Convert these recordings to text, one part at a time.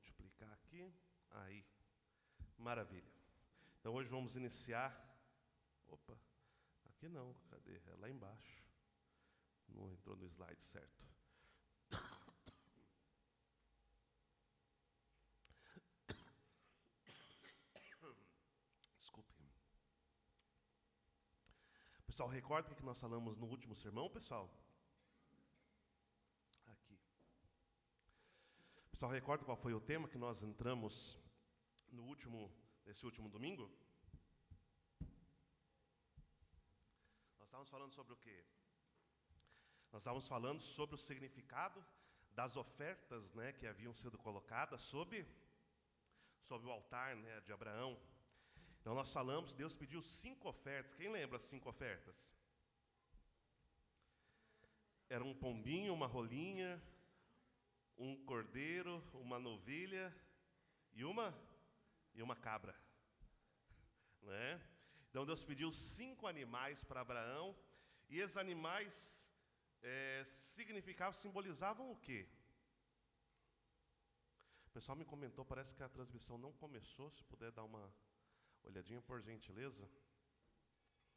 multiplicar aqui. Aí. Maravilha. Então hoje vamos iniciar. Opa, aqui não, cadê? É lá embaixo. Não entrou no slide certo. Desculpe. Pessoal, recorda o que nós falamos no último sermão, pessoal? Aqui. Pessoal, recorda qual foi o tema que nós entramos nesse último domingo? Nós estávamos falando sobre o quê? Nós estávamos falando sobre o significado das ofertas, né, que haviam sido colocadas sobre o altar, né, de Abraão. Então nós falamos, Deus pediu 5 ofertas. Quem lembra as 5 ofertas? Era um pombinho, uma rolinha, um cordeiro, uma novilha e uma cabra, né? Então Deus pediu 5 animais para Abraão, e esses animais simbolizavam o quê? O pessoal me comentou, parece que a transmissão não começou, se puder dar uma olhadinha por gentileza.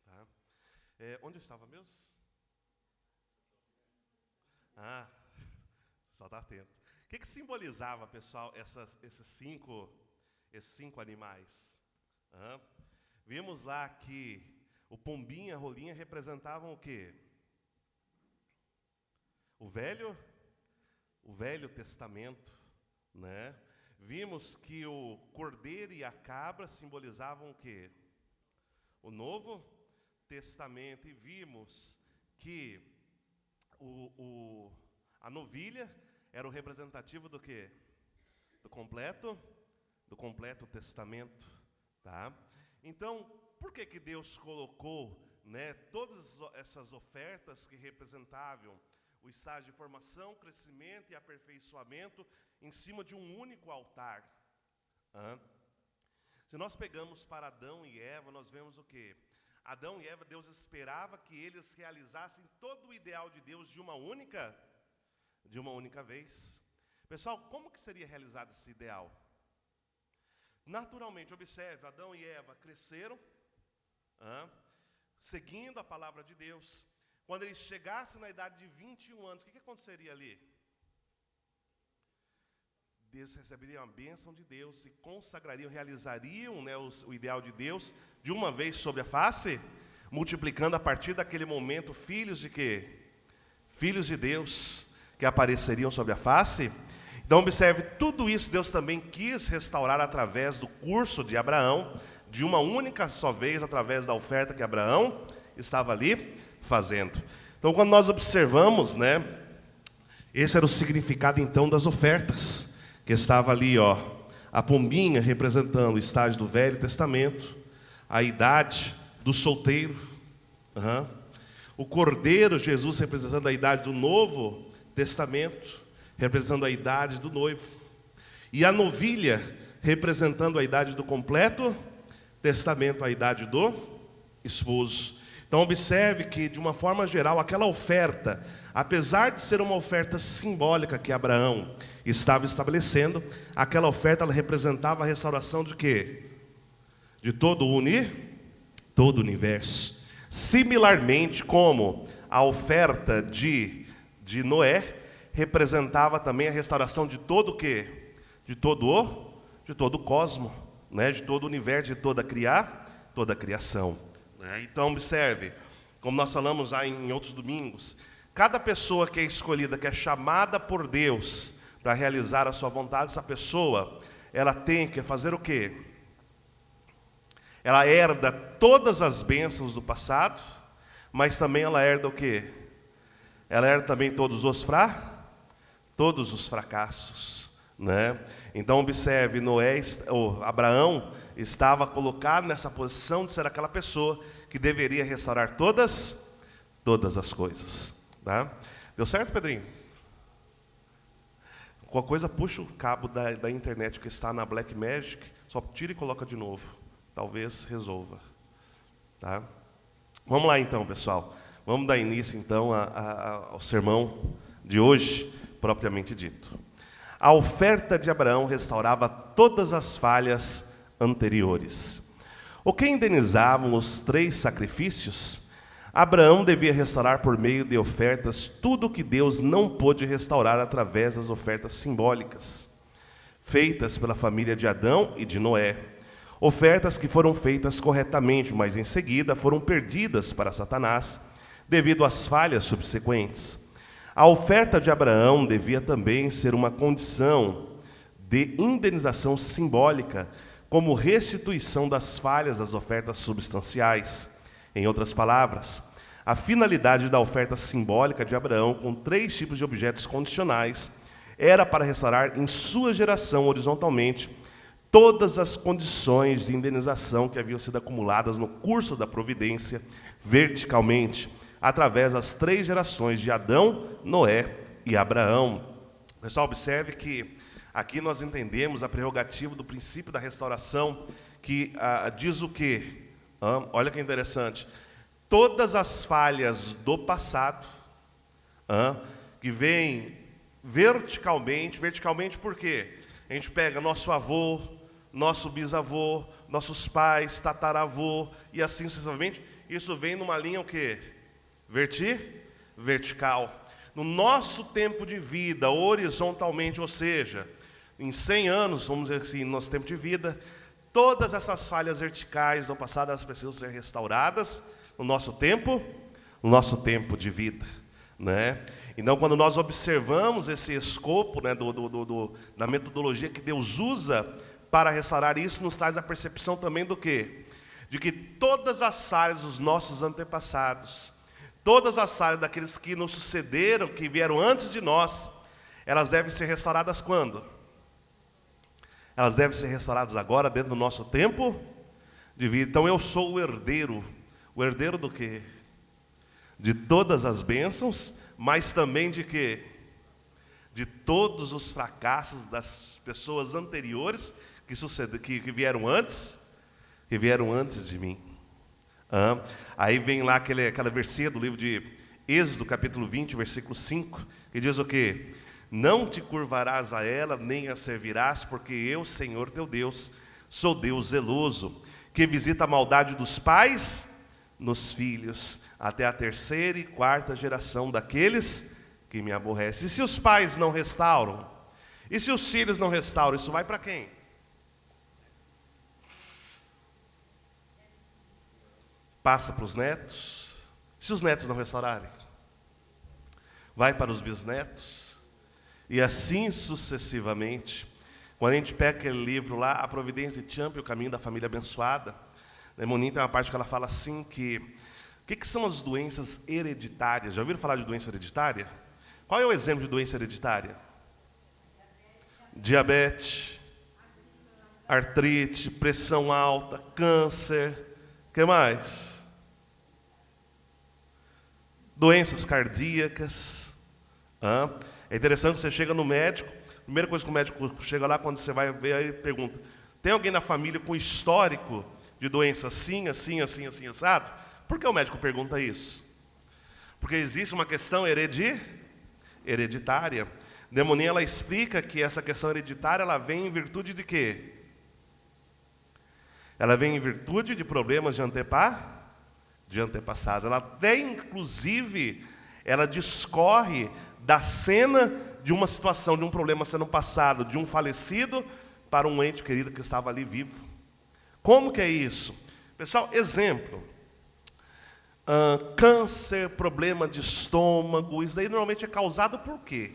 Tá? Onde eu estava mesmo? Só está atento. O que simbolizava, pessoal, esses cinco animais? Vimos lá que o pombinho e a rolinha representavam o quê? O Velho Testamento, né? Vimos que o cordeiro e a cabra simbolizavam o quê? O Novo Testamento. E vimos que a novilha era o representativo do quê? Do completo testamento, tá? Então, por que Deus colocou, né, todas essas ofertas que representavam o estágio de formação, crescimento e aperfeiçoamento em cima de um único altar? Se nós pegamos para Adão e Eva, nós vemos o quê? Adão e Eva, Deus esperava que eles realizassem todo o ideal de Deus de uma única vez. Pessoal, como que seria realizado esse ideal? Naturalmente, observe, Adão e Eva cresceram, seguindo a palavra de Deus. Quando eles chegassem na idade de 21 anos, o que aconteceria ali? Eles receberiam a bênção de Deus e consagrariam, realizariam, né, o ideal de Deus de uma vez sobre a face, multiplicando a partir daquele momento filhos de quê? Filhos de Deus que apareceriam sobre a face. Então observe, tudo isso Deus também quis restaurar através do curso de Abraão, de uma única só vez, através da oferta que Abraão estava ali fazendo. Então quando nós observamos, né, esse era o significado então das ofertas, que estava ali, a pombinha representando o estágio do Velho Testamento, a idade do solteiro, o cordeiro, Jesus, representando a idade do Novo Testamento, representando a idade do noivo, e a novilha representando a idade do completo testamento, a idade do esposo. Então observe que, de uma forma geral, aquela oferta, apesar de ser uma oferta simbólica que Abraão estava estabelecendo, aquela oferta ela representava a restauração de quê? De todo o universo. Similarmente, como a oferta de Noé representava também a restauração de todo o quê? De todo o cosmo, né? De todo o universo, de toda a criação. Então observe, como nós falamos já em outros domingos, cada pessoa que é escolhida, que é chamada por Deus para realizar a sua vontade, essa pessoa, ela tem que fazer o quê? Ela herda todas as bênçãos do passado, mas também ela herda o quê? Ela herda também todos os fracassos, né? Então observe, Abraão estava colocado nessa posição de ser aquela pessoa que deveria restaurar todas as coisas, tá? Deu certo, Pedrinho? Qualquer coisa, puxa o cabo da internet que está na Blackmagic, só tira e coloca de novo, talvez resolva, tá? Vamos lá então, pessoal, vamos dar início então ao sermão de hoje, propriamente dito. A oferta de Abraão restaurava todas as falhas anteriores. O que indenizavam os 3 sacrifícios? Abraão devia restaurar por meio de ofertas tudo o que Deus não pôde restaurar através das ofertas simbólicas, feitas pela família de Adão e de Noé. Ofertas que foram feitas corretamente, mas em seguida foram perdidas para Satanás, devido às falhas subsequentes. A oferta de Abraão devia também ser uma condição de indenização simbólica, como restituição das falhas das ofertas substanciais. Em outras palavras, a finalidade da oferta simbólica de Abraão, com 3 tipos de objetos condicionais, era para restaurar em sua geração, horizontalmente, todas as condições de indenização que haviam sido acumuladas no curso da providência, verticalmente, através das 3 gerações de Adão, Noé e Abraão. Pessoal, observe que aqui nós entendemos a prerrogativa do princípio da restauração, que diz o quê? Olha que interessante. Todas as falhas do passado, que vêm verticalmente por quê? A gente pega nosso avô, nosso bisavô, nossos pais, tataravô, e assim sucessivamente. Isso vem numa linha o quê? Vertical. No nosso tempo de vida, horizontalmente, ou seja, em 100 anos, vamos dizer assim, no nosso tempo de vida, todas essas falhas verticais do passado, elas precisam ser restauradas no nosso tempo de vida, né? Então, quando nós observamos esse escopo, né, da metodologia que Deus usa para restaurar isso, nos traz a percepção também do quê? De que todas as falhas dos nossos antepassados, todas as falhas daqueles que nos sucederam, que vieram antes de nós, elas devem ser restauradas quando? Elas devem ser restauradas agora, dentro do nosso tempo de vida. Então eu sou o herdeiro do quê? De todas as bênçãos, mas também de quê? De todos os fracassos das pessoas anteriores que vieram antes de mim. Aí vem lá aquela versículo do livro de Êxodo, capítulo 20, versículo 5, que diz o quê? Não te curvarás a ela, nem a servirás, porque eu, Senhor teu Deus, sou Deus zeloso, que visita a maldade dos pais nos filhos, até a 3ª e 4ª geração daqueles que me aborrecem. E se os pais não restauram? E se os filhos não restauram? Isso vai para quem? Passa para os netos. Se os netos não restaurarem? Vai para os bisnetos? E assim sucessivamente. Quando a gente pega aquele livro lá, A Providência de Champ, o Caminho da Família Abençoada, a Monin tem uma parte que ela fala assim que... O que são as doenças hereditárias? Já ouviram falar de doença hereditária? Qual é o exemplo de doença hereditária? Diabetes, artrite, pressão alta, câncer, o que mais? Doenças cardíacas. É interessante que você chega no médico, a primeira coisa que o médico chega lá, quando você vai ver, ele pergunta, tem alguém na família com histórico de doença assim, assado? Por que o médico pergunta isso? Porque existe uma questão hereditária. Demonin, ela explica que essa questão hereditária, ela vem em virtude de quê? Ela vem em virtude de problemas de antepassado. Ela até, inclusive, ela discorre da cena de uma situação, de um problema sendo passado de um falecido para um ente querido que estava ali vivo. Como que é isso? Pessoal, exemplo. Câncer, problema de estômago, isso daí normalmente é causado por quê?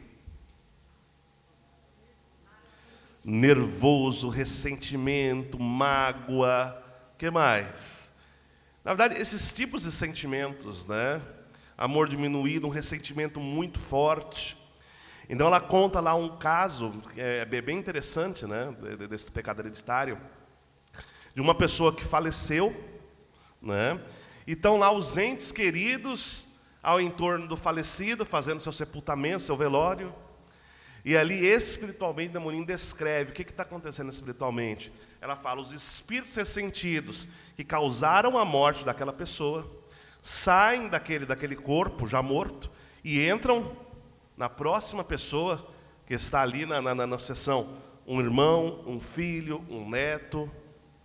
Nervoso, ressentimento, mágoa, o que mais? Na verdade, esses tipos de sentimentos, né? Amor diminuído, um ressentimento muito forte. Então ela conta lá um caso, que é bem interessante, né? Desse pecado hereditário, de uma pessoa que faleceu, né? E estão lá os entes queridos ao entorno do falecido, fazendo seu sepultamento, seu velório. E ali, espiritualmente, Demonin descreve o que está acontecendo espiritualmente. Ela fala, os espíritos ressentidos que causaram a morte daquela pessoa, saem daquele corpo já morto e entram na próxima pessoa que está ali na sessão, um irmão, um filho, um neto,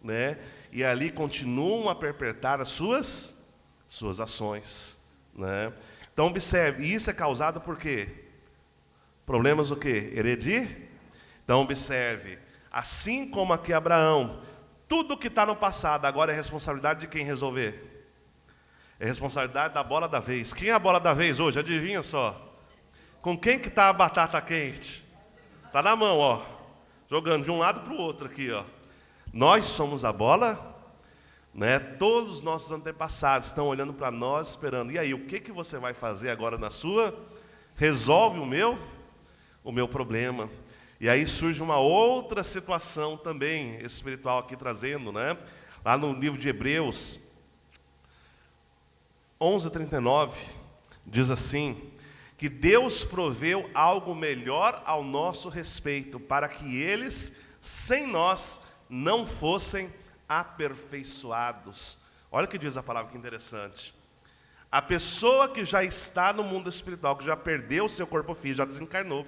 né? E ali continuam a perpetrar as suas ações, né? Então observe, isso é causado por quê? Problemas o quê? Então observe, assim como aqui Abraão, tudo que está no passado agora é responsabilidade de quem resolver? É responsabilidade da bola da vez. Quem é a bola da vez hoje? Adivinha só. Com quem que está a batata quente? Está na mão, ó. Jogando de um lado para o outro aqui, ó. Nós somos a bola, né? Todos os nossos antepassados estão olhando para nós, esperando. E aí, o que você vai fazer agora na sua? Resolve o meu problema. E aí surge uma outra situação também espiritual aqui trazendo, né? Lá no livro de Hebreus 11:39, diz assim, que Deus proveu algo melhor ao nosso respeito, para que eles, sem nós, não fossem aperfeiçoados. Olha o que diz a palavra, que interessante. A pessoa que já está no mundo espiritual, que já perdeu o seu corpo físico, já desencarnou,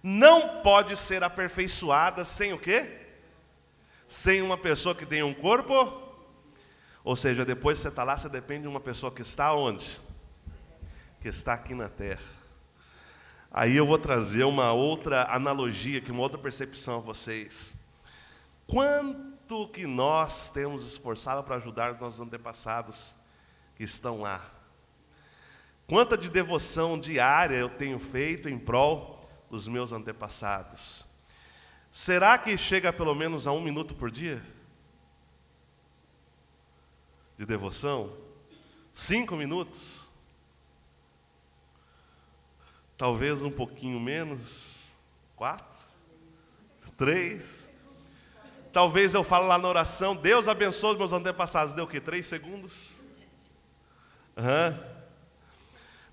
não pode ser aperfeiçoada sem o quê? Sem uma pessoa que tem um corpo. Ou seja, depois que você está lá, você depende de uma pessoa que está onde? Que está aqui na terra. Aí eu vou trazer uma outra analogia, aqui, uma outra percepção a vocês. Quanto que nós temos esforçado para ajudar os nossos antepassados que estão lá? Quanta de devoção diária eu tenho feito em prol dos meus antepassados? Será que chega pelo menos a 1 minuto por dia? De devoção? 5 minutos? Talvez um pouquinho menos? 4? 3? Talvez eu falo lá na oração, Deus abençoe os meus antepassados. Deu o quê? 3 segundos?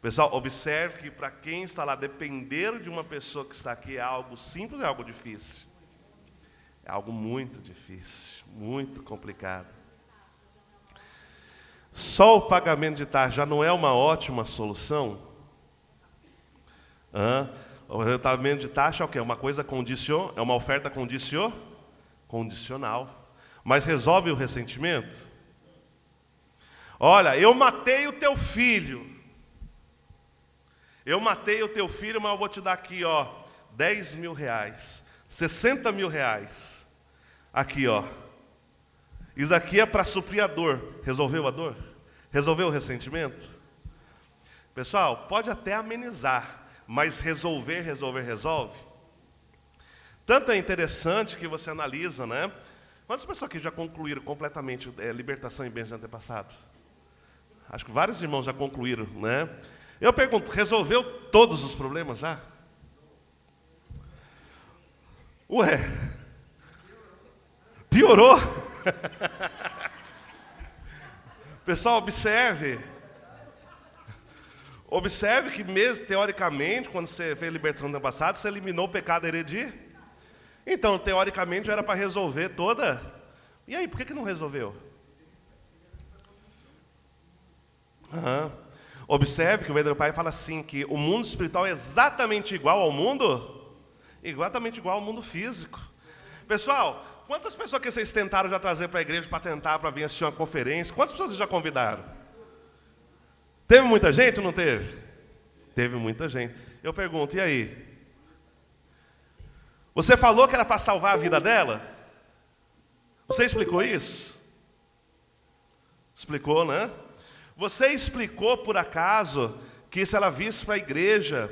Pessoal, observe que para quem está lá, depender de uma pessoa que está aqui é algo simples ou é algo difícil? É algo muito difícil, muito complicado. Só o pagamento de taxa já não é uma ótima solução? O pagamento de taxa é o quê? Uma coisa é uma oferta condicional. Mas resolve o ressentimento? Olha, eu matei o teu filho. Eu matei o teu filho, mas eu vou te dar aqui, ó, 10 mil reais, 60 mil reais. Aqui, ó. Isso daqui é para suprir a dor. Resolveu a dor? Resolveu o ressentimento? Pessoal, pode até amenizar, mas resolve? Tanto é interessante que você analisa, né? Quantas pessoas aqui já concluíram completamente libertação e bênção de antepassado? Acho que vários irmãos já concluíram, né? Eu pergunto, resolveu todos os problemas já? Ué, piorou? Pessoal, observe que mesmo teoricamente, quando você fez a libertação do ano passado, você eliminou o pecado heredia. Então, teoricamente, já era para resolver toda. E aí, por que não resolveu? Observe que o verdadeiro Pai fala assim, que o mundo espiritual é exatamente igual ao mundo físico. Pessoal, quantas pessoas que vocês tentaram já trazer para a igreja para vir assistir uma conferência? Quantas pessoas vocês já convidaram? Teve muita gente ou não teve? Teve muita gente. Eu pergunto, e aí? Você falou que era para salvar a vida dela? Você explicou isso? Explicou, né? Você explicou, por acaso, que se ela visse para a igreja,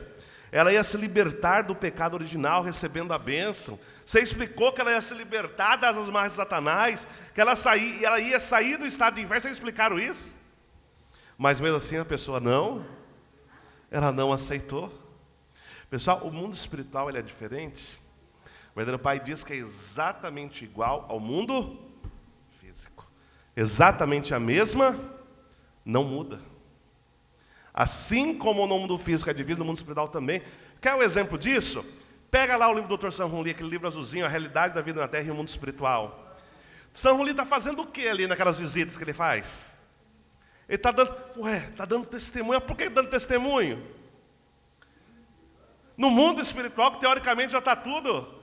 ela ia se libertar do pecado original, recebendo a bênção? Você explicou que ela ia se libertar das marras de Satanás, que ela ia sair do estado de inferno? Vocês explicaram isso? Mas mesmo assim a pessoa ela não aceitou. Pessoal, o mundo espiritual ele é diferente. O verdadeiro Pai diz que é exatamente igual ao mundo físico. Exatamente a mesma, não muda. Assim como no mundo físico é dividido, no mundo espiritual também. Quer um exemplo disso? Pega lá o livro do Dr. Sanhun Lee, aquele livro azulzinho, A Realidade da Vida na Terra e o Mundo Espiritual. Sanhun Lee está fazendo o que ali naquelas visitas que ele faz? Ele está dando testemunho. Por que dando testemunho? No mundo espiritual, que teoricamente já está tudo.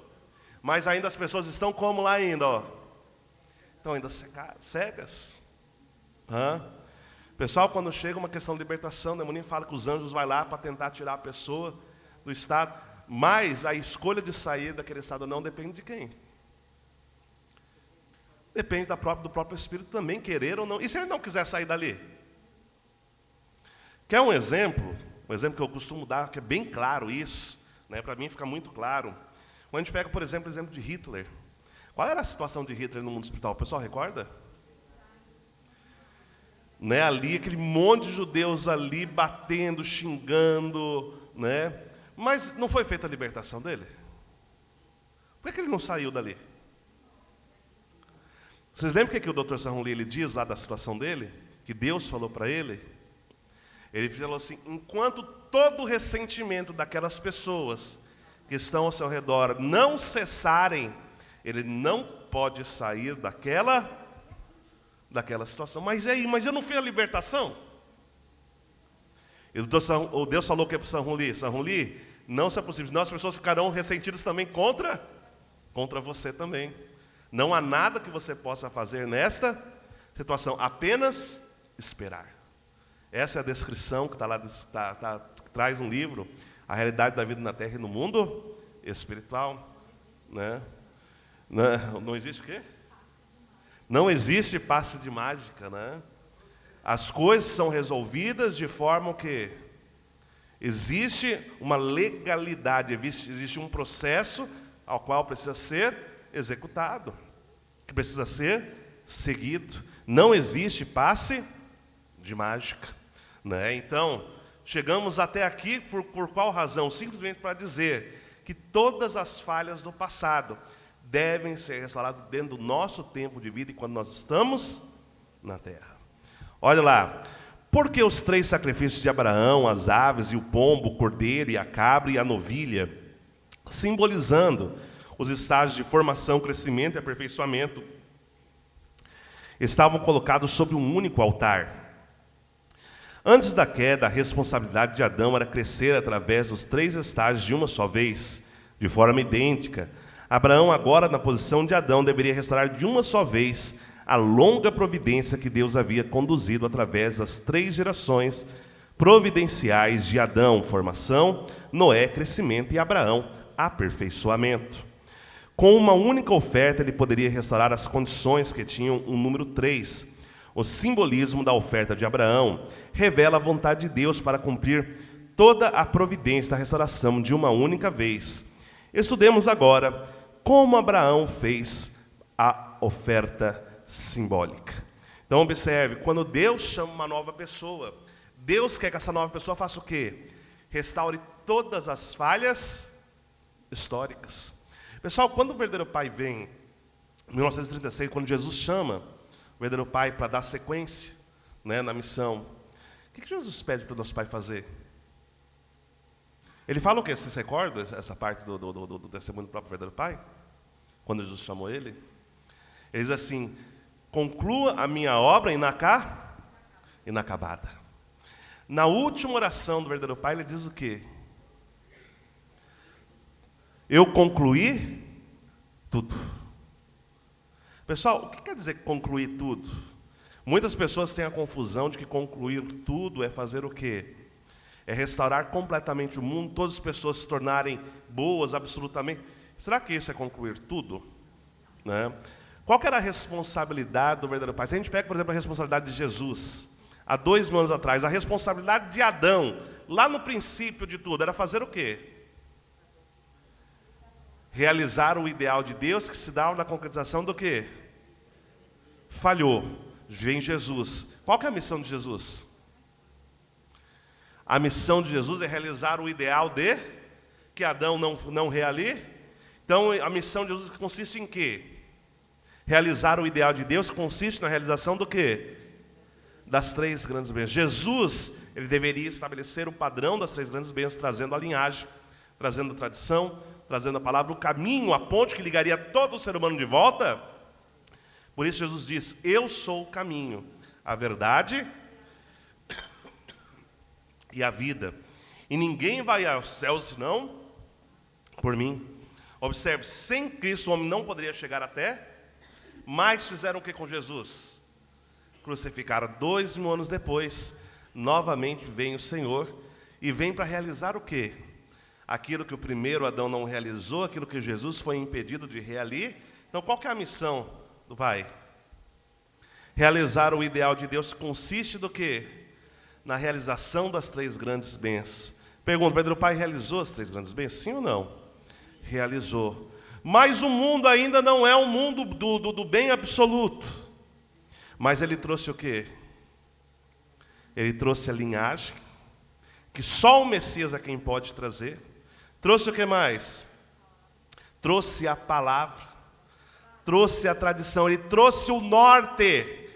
Mas ainda as pessoas estão como lá ainda, ó. Estão ainda cegas. Pessoal, quando chega uma questão de libertação, o demoninho fala que os anjos vão lá para tentar tirar a pessoa do estado. Mas a escolha de sair daquele estado não depende de quem? Depende do próprio Espírito também, querer ou não. E se ele não quiser sair dali? Quer um exemplo? Um exemplo que eu costumo dar, que é bem claro isso, né? Para mim fica muito claro. Quando a gente pega, por exemplo, o exemplo de Hitler. Qual era a situação de Hitler no mundo espiritual? O pessoal recorda? Né? Ali, aquele monte de judeus ali, batendo, xingando, né? Mas não foi feita a libertação dele? Por que ele não saiu dali? Vocês lembram o que o Dr. Sarrunli ele diz lá da situação dele? Que Deus falou para ele? Ele falou assim, enquanto todo o ressentimento daquelas pessoas que estão ao seu redor não cessarem, ele não pode sair daquela situação. Mas e aí? Mas eu não fiz a libertação? E o Deus falou o que para o Sarrunli? Sarrunli, não se é possível, senão as pessoas ficarão ressentidas também contra você também. Não há nada que você possa fazer nesta situação, apenas esperar. Essa é a descrição que está lá, que traz um livro, a realidade da vida na Terra e no mundo espiritual. Né? Não existe o quê? Não existe passe de mágica. Né? As coisas são resolvidas de forma que existe uma legalidade, existe um processo ao qual precisa ser executado, que precisa ser seguido. Não existe passe de mágica. Né? Então, chegamos até aqui por qual razão? Simplesmente para dizer que todas as falhas do passado devem ser restauradas dentro do nosso tempo de vida e quando nós estamos na terra. Olha lá, porque os 3 sacrifícios de Abraão, as aves e o pombo, o cordeiro e a cabra e a novilha, simbolizando os estágios de formação, crescimento e aperfeiçoamento, estavam colocados sobre um único altar. Antes da queda, a responsabilidade de Adão era crescer através dos 3 estágios de uma só vez, de forma idêntica. Abraão, agora na posição de Adão, deveria restaurar de uma só vez a longa providência que Deus havia conduzido através das 3 gerações providenciais de Adão, formação, Noé, crescimento e Abraão, aperfeiçoamento. Com uma única oferta, ele poderia restaurar as condições que tinham o número 3. O simbolismo da oferta de Abraão revela a vontade de Deus para cumprir toda a providência da restauração de uma única vez. Estudemos agora como Abraão fez a oferta simbólica. Então observe, quando Deus chama uma nova pessoa, Deus quer que essa nova pessoa faça o quê? Restaure todas as falhas históricas. Pessoal, quando o verdadeiro Pai vem, em 1936, quando Jesus chama o verdadeiro Pai para dar sequência, né, na missão, o que Jesus pede para o nosso Pai fazer? Ele fala o quê? Você se recorda essa parte do testemunho do próprio verdadeiro Pai? Quando Jesus chamou ele? Ele diz assim, conclua a minha obra inacabada. Na última oração do verdadeiro Pai, ele diz o quê? Eu concluí tudo. Pessoal, o que quer dizer concluir tudo? Muitas pessoas têm a confusão de que concluir tudo é fazer o quê? É restaurar completamente o mundo, todas as pessoas se tornarem boas absolutamente. Será que isso é concluir tudo? Né? Qual que era a responsabilidade do verdadeiro Pai? Se a gente pega, por exemplo, a responsabilidade de Jesus, há 2000 anos atrás, a responsabilidade de Adão, lá no princípio de tudo, era fazer o quê? Realizar o ideal de Deus que se dá na concretização do quê? Falhou. Vem Jesus. Qual que é a missão de Jesus? A missão de Jesus é realizar o ideal de que Adão não realize. Então, a missão de Jesus consiste em quê? Realizar o ideal de Deus consiste na realização do quê? Das 3 grandes bênçãos. Jesus, ele deveria estabelecer o padrão das 3 grandes bênçãos, trazendo a linhagem, trazendo a tradição, trazendo a palavra, o caminho, a ponte que ligaria todo o ser humano de volta. Por isso Jesus diz, eu sou o caminho, a verdade e a vida. E ninguém vai ao céu senão por mim. Observe, sem Cristo o homem não poderia chegar até, mas fizeram o que com Jesus? Crucificaram. 2000 anos depois, novamente vem o Senhor, e vem para realizar o quê? Aquilo que o primeiro Adão não realizou, aquilo que Jesus foi impedido de realizar. Então, qual que é a missão do Pai? Realizar o ideal de Deus consiste do quê? Na realização das 3 grandes bênçãos. Pergunta, o verdadeiro Pai realizou as 3 grandes bênçãos? Sim ou não? Realizou. Mas o mundo ainda não é um mundo do bem absoluto. Mas ele trouxe o quê? Ele trouxe a linhagem, que só o Messias é quem pode trazer. Trouxe o que mais? Trouxe a palavra, trouxe a tradição, ele trouxe o norte,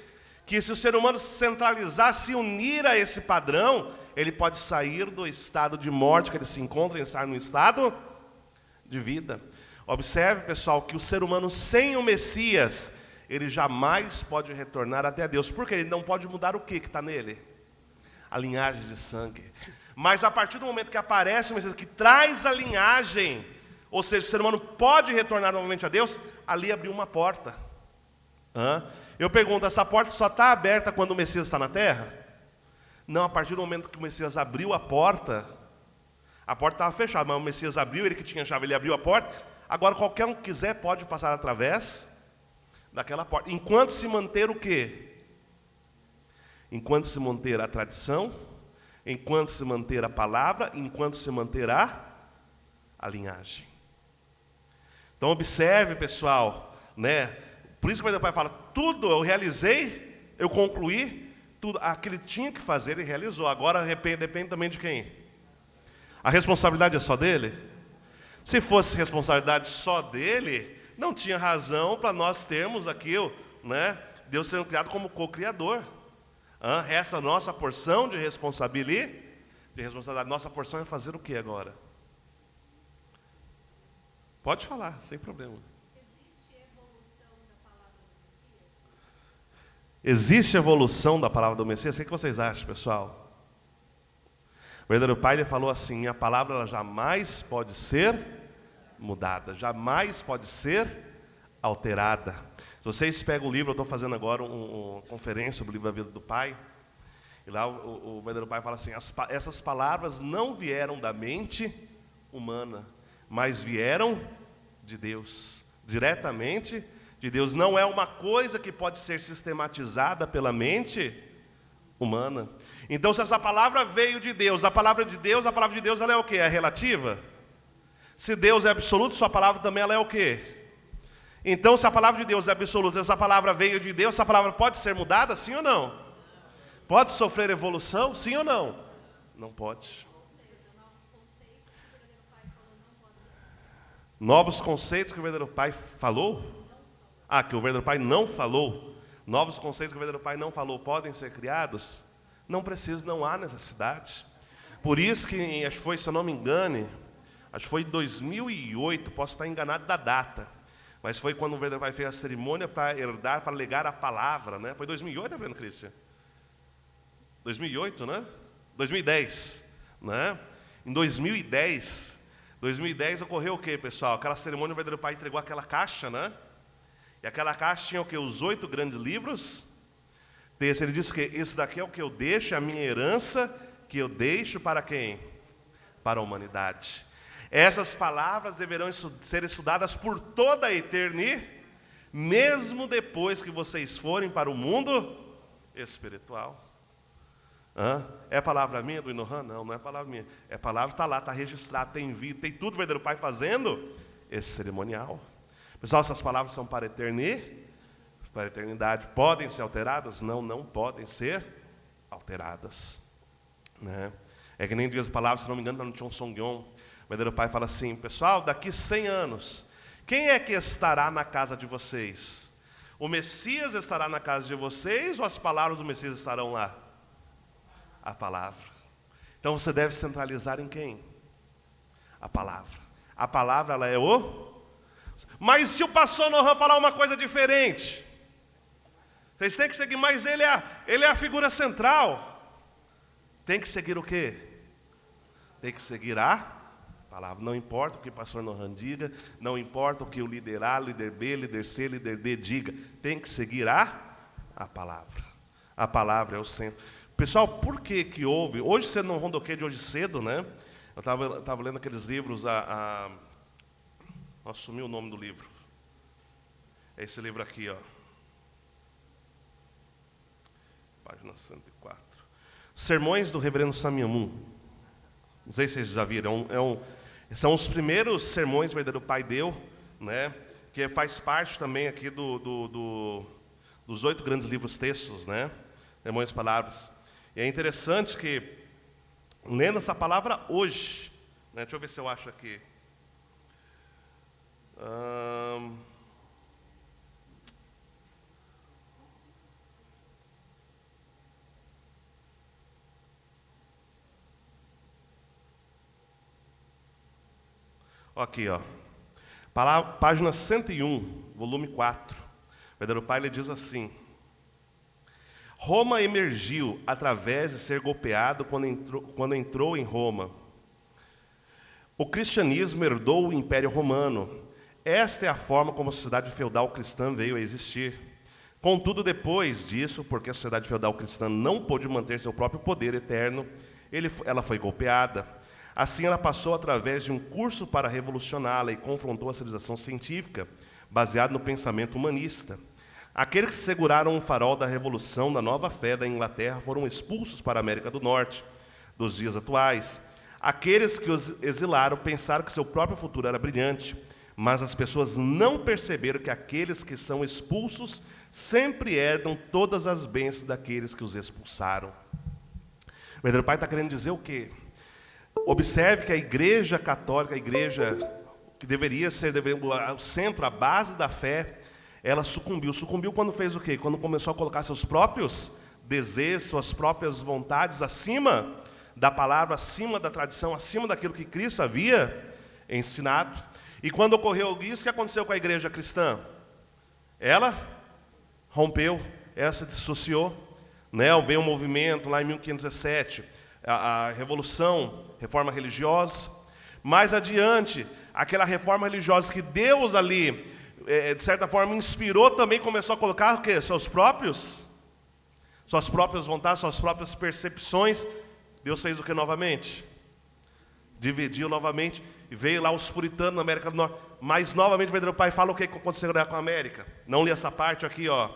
que se o ser humano se centralizar, se unir a esse padrão, ele pode sair do estado de morte que ele se encontra e estar no estado de vida. Observe, pessoal, que o ser humano sem o Messias, ele jamais pode retornar até Deus. Porque ele não pode mudar o que está nele? A linhagem de sangue. Mas a partir do momento que aparece o Messias, que traz a linhagem, ou seja, o ser humano pode retornar novamente a Deus, ali abriu uma porta. Eu pergunto, essa porta só está aberta quando o Messias está na terra? Não, a partir do momento que o Messias abriu a porta estava fechada, mas o Messias abriu, ele que tinha a chave, ele abriu a porta. Agora qualquer um que quiser pode passar através daquela porta. Enquanto se manter o quê? Enquanto se manter a tradição, enquanto se manter a palavra, enquanto se manter a linhagem. Então observe, pessoal, né? Por isso que o pai fala, tudo eu realizei, eu concluí, tudo aquilo que tinha que fazer, ele realizou. Agora depende também de quem? A responsabilidade é só dele? Se fosse responsabilidade só dele, não tinha razão para nós termos aquilo, né? Deus sendo criado como co-criador. Essa nossa porção de responsabilidade. Nossa porção é fazer o que agora? Pode falar, sem problema. Existe evolução da palavra do Messias? O que vocês acham, pessoal? O verdadeiro Pai ele falou assim, minha palavra ela jamais pode ser mudada, jamais pode ser alterada. Se vocês pegam o livro, eu estou fazendo agora uma conferência sobre o livro da vida do Pai, e lá o verdadeiro Pai fala assim, essas palavras não vieram da mente humana, mas vieram de Deus, diretamente de Deus. Não é uma coisa que pode ser sistematizada pela mente humana. Então, se essa palavra veio de Deus, a palavra de Deus ela é o quê? É relativa? Se Deus é absoluto, sua palavra também ela é o quê? Então, se a palavra de Deus é absoluta, essa palavra veio de Deus, essa palavra pode ser mudada, sim ou não? Pode sofrer evolução, sim ou não? Não pode. Novos conceitos que o verdadeiro Pai falou? Que o verdadeiro Pai não falou. Novos conceitos que o verdadeiro Pai não falou podem ser criados? Não precisa, não há necessidade. Por isso que, acho que foi, se eu não me engane, acho que foi em 2008, posso estar enganado da data, mas foi quando o verdadeiro Pai fez a cerimônia para herdar, para legar a palavra, né? Foi 2008, tá vendo, Cristian? 2008, né? 2010, né? Em 2010 ocorreu o quê, pessoal? Aquela cerimônia, o verdadeiro Pai entregou aquela caixa, né? E aquela caixa tinha o quê? Os 8 grandes livros. Ele disse que esse daqui é o que eu deixo, é a minha herança, que eu deixo para quem? Para a humanidade. Essas palavras deverão ser estudadas por toda a eternidade, mesmo depois que vocês forem para o mundo espiritual. É palavra minha do Inohan? Não é palavra minha. É palavra, está lá, está registrado, tem vida, tem tudo o verdadeiro Pai fazendo esse cerimonial. Pessoal, essas palavras são para a eternidade. Para a eternidade. Podem ser alteradas? Não, não podem ser alteradas. Né? É que nem diz as palavras, se não me engano, está no Chon Song-yon. O verdadeiro Pai fala assim, pessoal, daqui 100 anos, quem é que estará na casa de vocês? O Messias estará na casa de vocês ou as palavras do Messias estarão lá? A palavra. Então você deve centralizar em quem? A palavra. A palavra ela é o... Mas se o pastor Nohan falar uma coisa diferente... Vocês têm que seguir, mas ele é a figura central. Tem que seguir o quê? Tem que seguir a palavra. Não importa o que o pastor Nohan diga, não importa o que o líder A, líder B, líder C, líder D diga, tem que seguir a palavra. A palavra é o centro. Pessoal, por que houve? Hoje você não rondoquei de hoje cedo, né? Eu estava lendo aqueles livros, Nossa, sumiu o nome do livro. É esse livro aqui, ó. Página 104. Sermões do Reverendo Samiamun. Não sei se vocês já viram. São os primeiros sermões que o verdadeiro Pai deu, né? Que faz parte também aqui dos 8 grandes livros textos, né? Sermões Palavras. E é interessante que, lendo essa palavra hoje, né? Deixa eu ver se eu acho aqui. Aqui, ó. Página 101, volume 4. O verdadeiro Pai, ele diz assim: Roma emergiu através de ser golpeado quando entrou em Roma. O cristianismo herdou o Império Romano. Esta é a forma como a sociedade feudal cristã veio a existir. Contudo, depois disso, porque a sociedade feudal cristã não pôde manter seu próprio poder eterno, ela foi golpeada. Assim, ela passou através de um curso para revolucioná-la e confrontou a civilização científica, baseado no pensamento humanista. Aqueles que seguraram o farol da revolução da nova fé da Inglaterra foram expulsos para a América do Norte, dos dias atuais. Aqueles que os exilaram pensaram que seu próprio futuro era brilhante, mas as pessoas não perceberam que aqueles que são expulsos sempre herdam todas as bênçãos daqueles que os expulsaram. O verdadeiro Pai está querendo dizer o quê? Observe que a Igreja Católica, a igreja que deveria ser o centro, a base da fé, ela sucumbiu. Sucumbiu quando fez o quê? Quando começou a colocar seus próprios desejos, suas próprias vontades acima da palavra, acima da tradição, acima daquilo que Cristo havia ensinado. E quando ocorreu isso, o que aconteceu com a igreja cristã? Ela rompeu, ela se dissociou, né? Veio um movimento lá em 1517, a revolução, reforma religiosa. Mais adiante, aquela reforma religiosa que Deus ali, de certa forma, inspirou, também começou a colocar o quê? Suas próprias vontades, suas próprias percepções. Deus fez o que novamente? Dividiu novamente, e veio lá os puritanos na América do Norte. Mas novamente o verdadeiro Pai fala o que aconteceu com a América. Não li essa parte aqui, ó.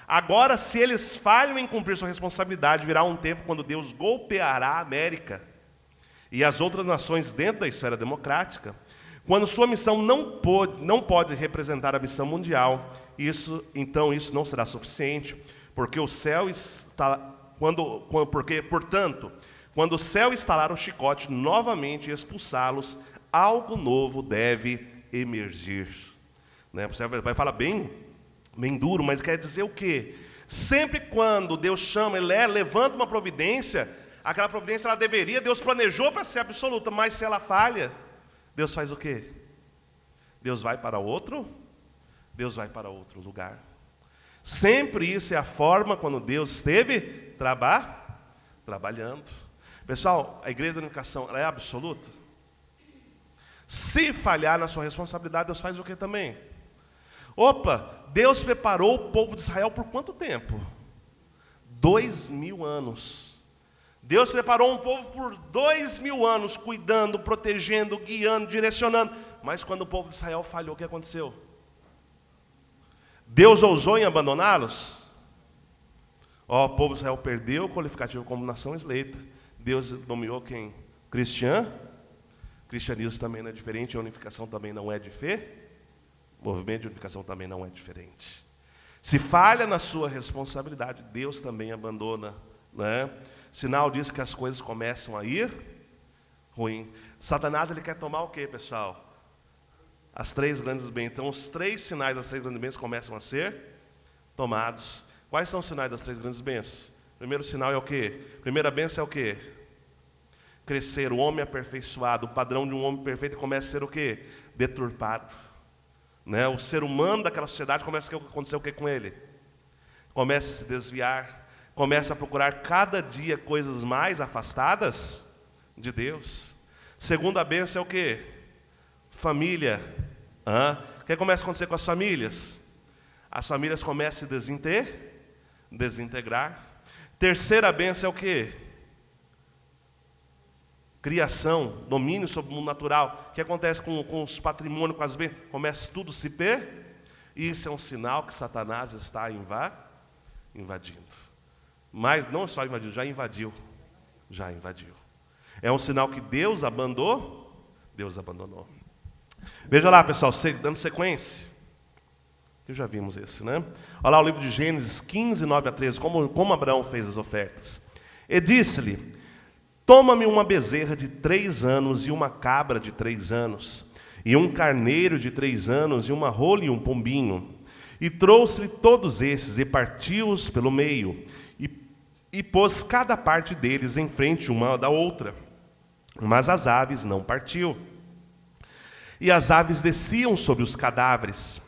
Agora, se eles falham em cumprir sua responsabilidade, virá um tempo quando Deus golpeará a América e as outras nações dentro da esfera democrática, quando sua missão não pode representar a missão mundial. Então isso não será suficiente, porque o céu está portanto, quando o céu estalar o chicote novamente e expulsá-los, algo novo deve emergir. Né? Você vai falar bem duro, mas quer dizer o quê? Sempre quando Deus chama, Ele levanta uma providência, aquela providência Deus planejou para ser absoluta, mas se ela falha, Deus faz o quê? Deus vai para outro lugar. Sempre isso é a forma quando Deus esteve trabalhando. Pessoal, a igreja da unificação, ela é absoluta? Se falhar na sua responsabilidade, Deus faz o quê também? Deus preparou o povo de Israel por quanto tempo? 2000 anos. Deus preparou um povo por 2000 anos, cuidando, protegendo, guiando, direcionando. Mas quando o povo de Israel falhou, o que aconteceu? Deus ousou em abandoná-los? O povo de Israel perdeu o qualificativo como nação eleita. Deus nomeou quem? Cristianismo também não é diferente, a unificação também não é diferente. O movimento de unificação também não é diferente. Se falha na sua responsabilidade, Deus também abandona, né? Sinal disso que as coisas começam a ir ruim. Satanás, ele quer tomar o quê, pessoal? As 3 grandes bênçãos. Então, os 3 sinais das 3 grandes bênçãos começam a ser tomados. Quais são os sinais das 3 grandes bênçãos? Primeiro sinal é o quê? Primeira bênção é o quê? Crescer, o homem aperfeiçoado. O padrão de um homem perfeito começa a ser o quê? Deturpado. Né? O ser humano daquela sociedade começa a acontecer o que com ele? Começa a se desviar, começa a procurar cada dia coisas mais afastadas de Deus. Segunda bênção é o quê? Família. O que começa a acontecer com as famílias? As famílias começam a se desintegrar. Terceira bênção é o quê? Criação, domínio sobre o mundo natural. O que acontece com os patrimônios, com as bênçãos? Começa tudo a se perder. Isso é um sinal que Satanás está invadindo. Mas não só invadiu, já invadiu. Já invadiu. É um sinal que Deus abandonou. Veja lá, pessoal, dando sequência. Que já vimos esse, né? Olha lá o livro de Gênesis 15, 9 a 13, como Abraão fez as ofertas. E disse-lhe: toma-me uma bezerra de 3 anos e uma cabra de 3 anos, e um carneiro de 3 anos, e uma rola e um pombinho. E trouxe-lhe todos esses, e partiu-os pelo meio, e pôs cada parte deles em frente uma da outra. Mas as aves não partiu. E as aves desciam sobre os cadáveres.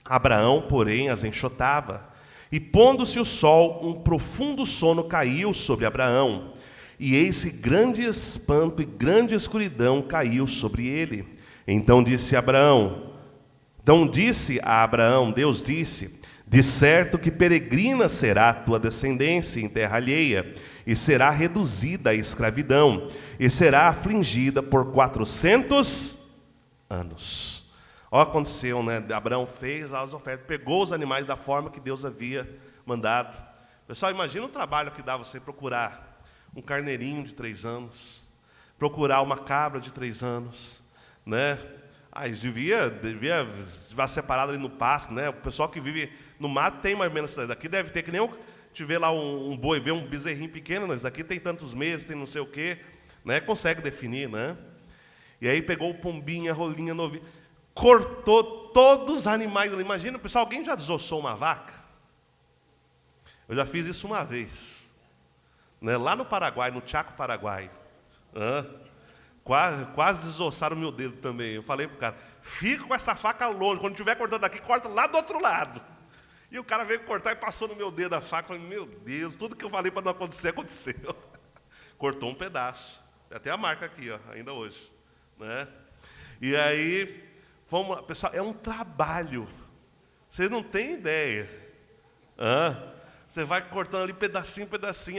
Abraão, porém, as enxotava. E pondo-se o sol, um profundo sono caiu sobre Abraão. E eis que grande espanto e grande escuridão caiu sobre ele. Então disse a Abraão, Deus disse: de certo que peregrina será a tua descendência em terra alheia, e será reduzida à escravidão, e será afligida por 400 anos. Olha o que aconteceu, né? Abraão fez as ofertas, pegou os animais da forma que Deus havia mandado. Pessoal, imagina o trabalho que dá você procurar um carneirinho de 3 anos, procurar uma cabra de 3 anos, né? Devia separado ali no pasto, né? O pessoal que vive no mato tem mais ou menos isso daqui, deve ter que nem te ver lá um boi, ver um bezerrinho pequeno, mas daqui tem tantos meses, tem não sei o quê, né? Consegue definir, né? E aí pegou o pombinho, a rolinha novinha, cortou todos os animais. Imagina, pessoal, alguém já desossou uma vaca? Eu já fiz isso uma vez, né? Lá no Paraguai, no Chaco Paraguai. Quase desossaram o meu dedo também. Eu falei pro cara, fica com essa faca longe, quando estiver cortando aqui, corta lá do outro lado. E o cara veio cortar e passou no meu dedo a faca. Eu falei, meu Deus, tudo que eu falei para não acontecer, aconteceu. Cortou um pedaço. Tem até a marca aqui, ó, ainda hoje, né? E aí, pessoal, é um trabalho. Vocês não têm ideia. Você vai cortando ali pedacinho,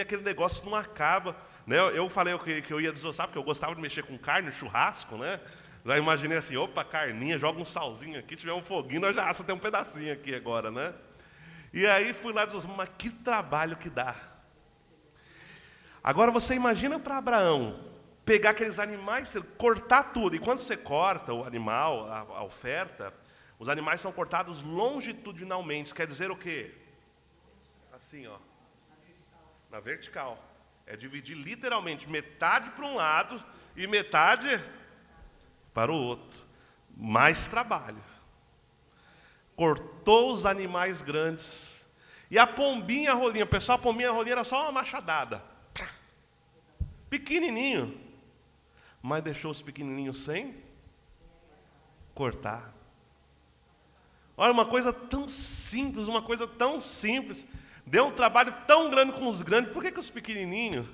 aquele negócio não acaba. Né? Eu falei que eu ia desossar, porque eu gostava de mexer com carne, churrasco, né? Já imaginei assim, opa, carninha, joga um salzinho aqui, tiver um foguinho, nós já assa até um pedacinho aqui agora, né? E aí fui lá desossar, mas que trabalho que dá. Agora você imagina para Abraão, pegar aqueles animais, cortar tudo, e quando você corta o animal, a oferta, os animais são cortados longitudinalmente, quer dizer o quê? Assim, ó, na vertical. É dividir literalmente metade para um lado e metade para o outro. Mais trabalho. Cortou os animais grandes. E a pombinha, a rolinha, pessoal, a pombinha, a rolinha era só uma machadada. Pequenininho. Mas deixou os pequenininhos sem cortar. Olha, uma coisa tão simples, Deu um trabalho tão grande com os grandes, por que os pequenininhos?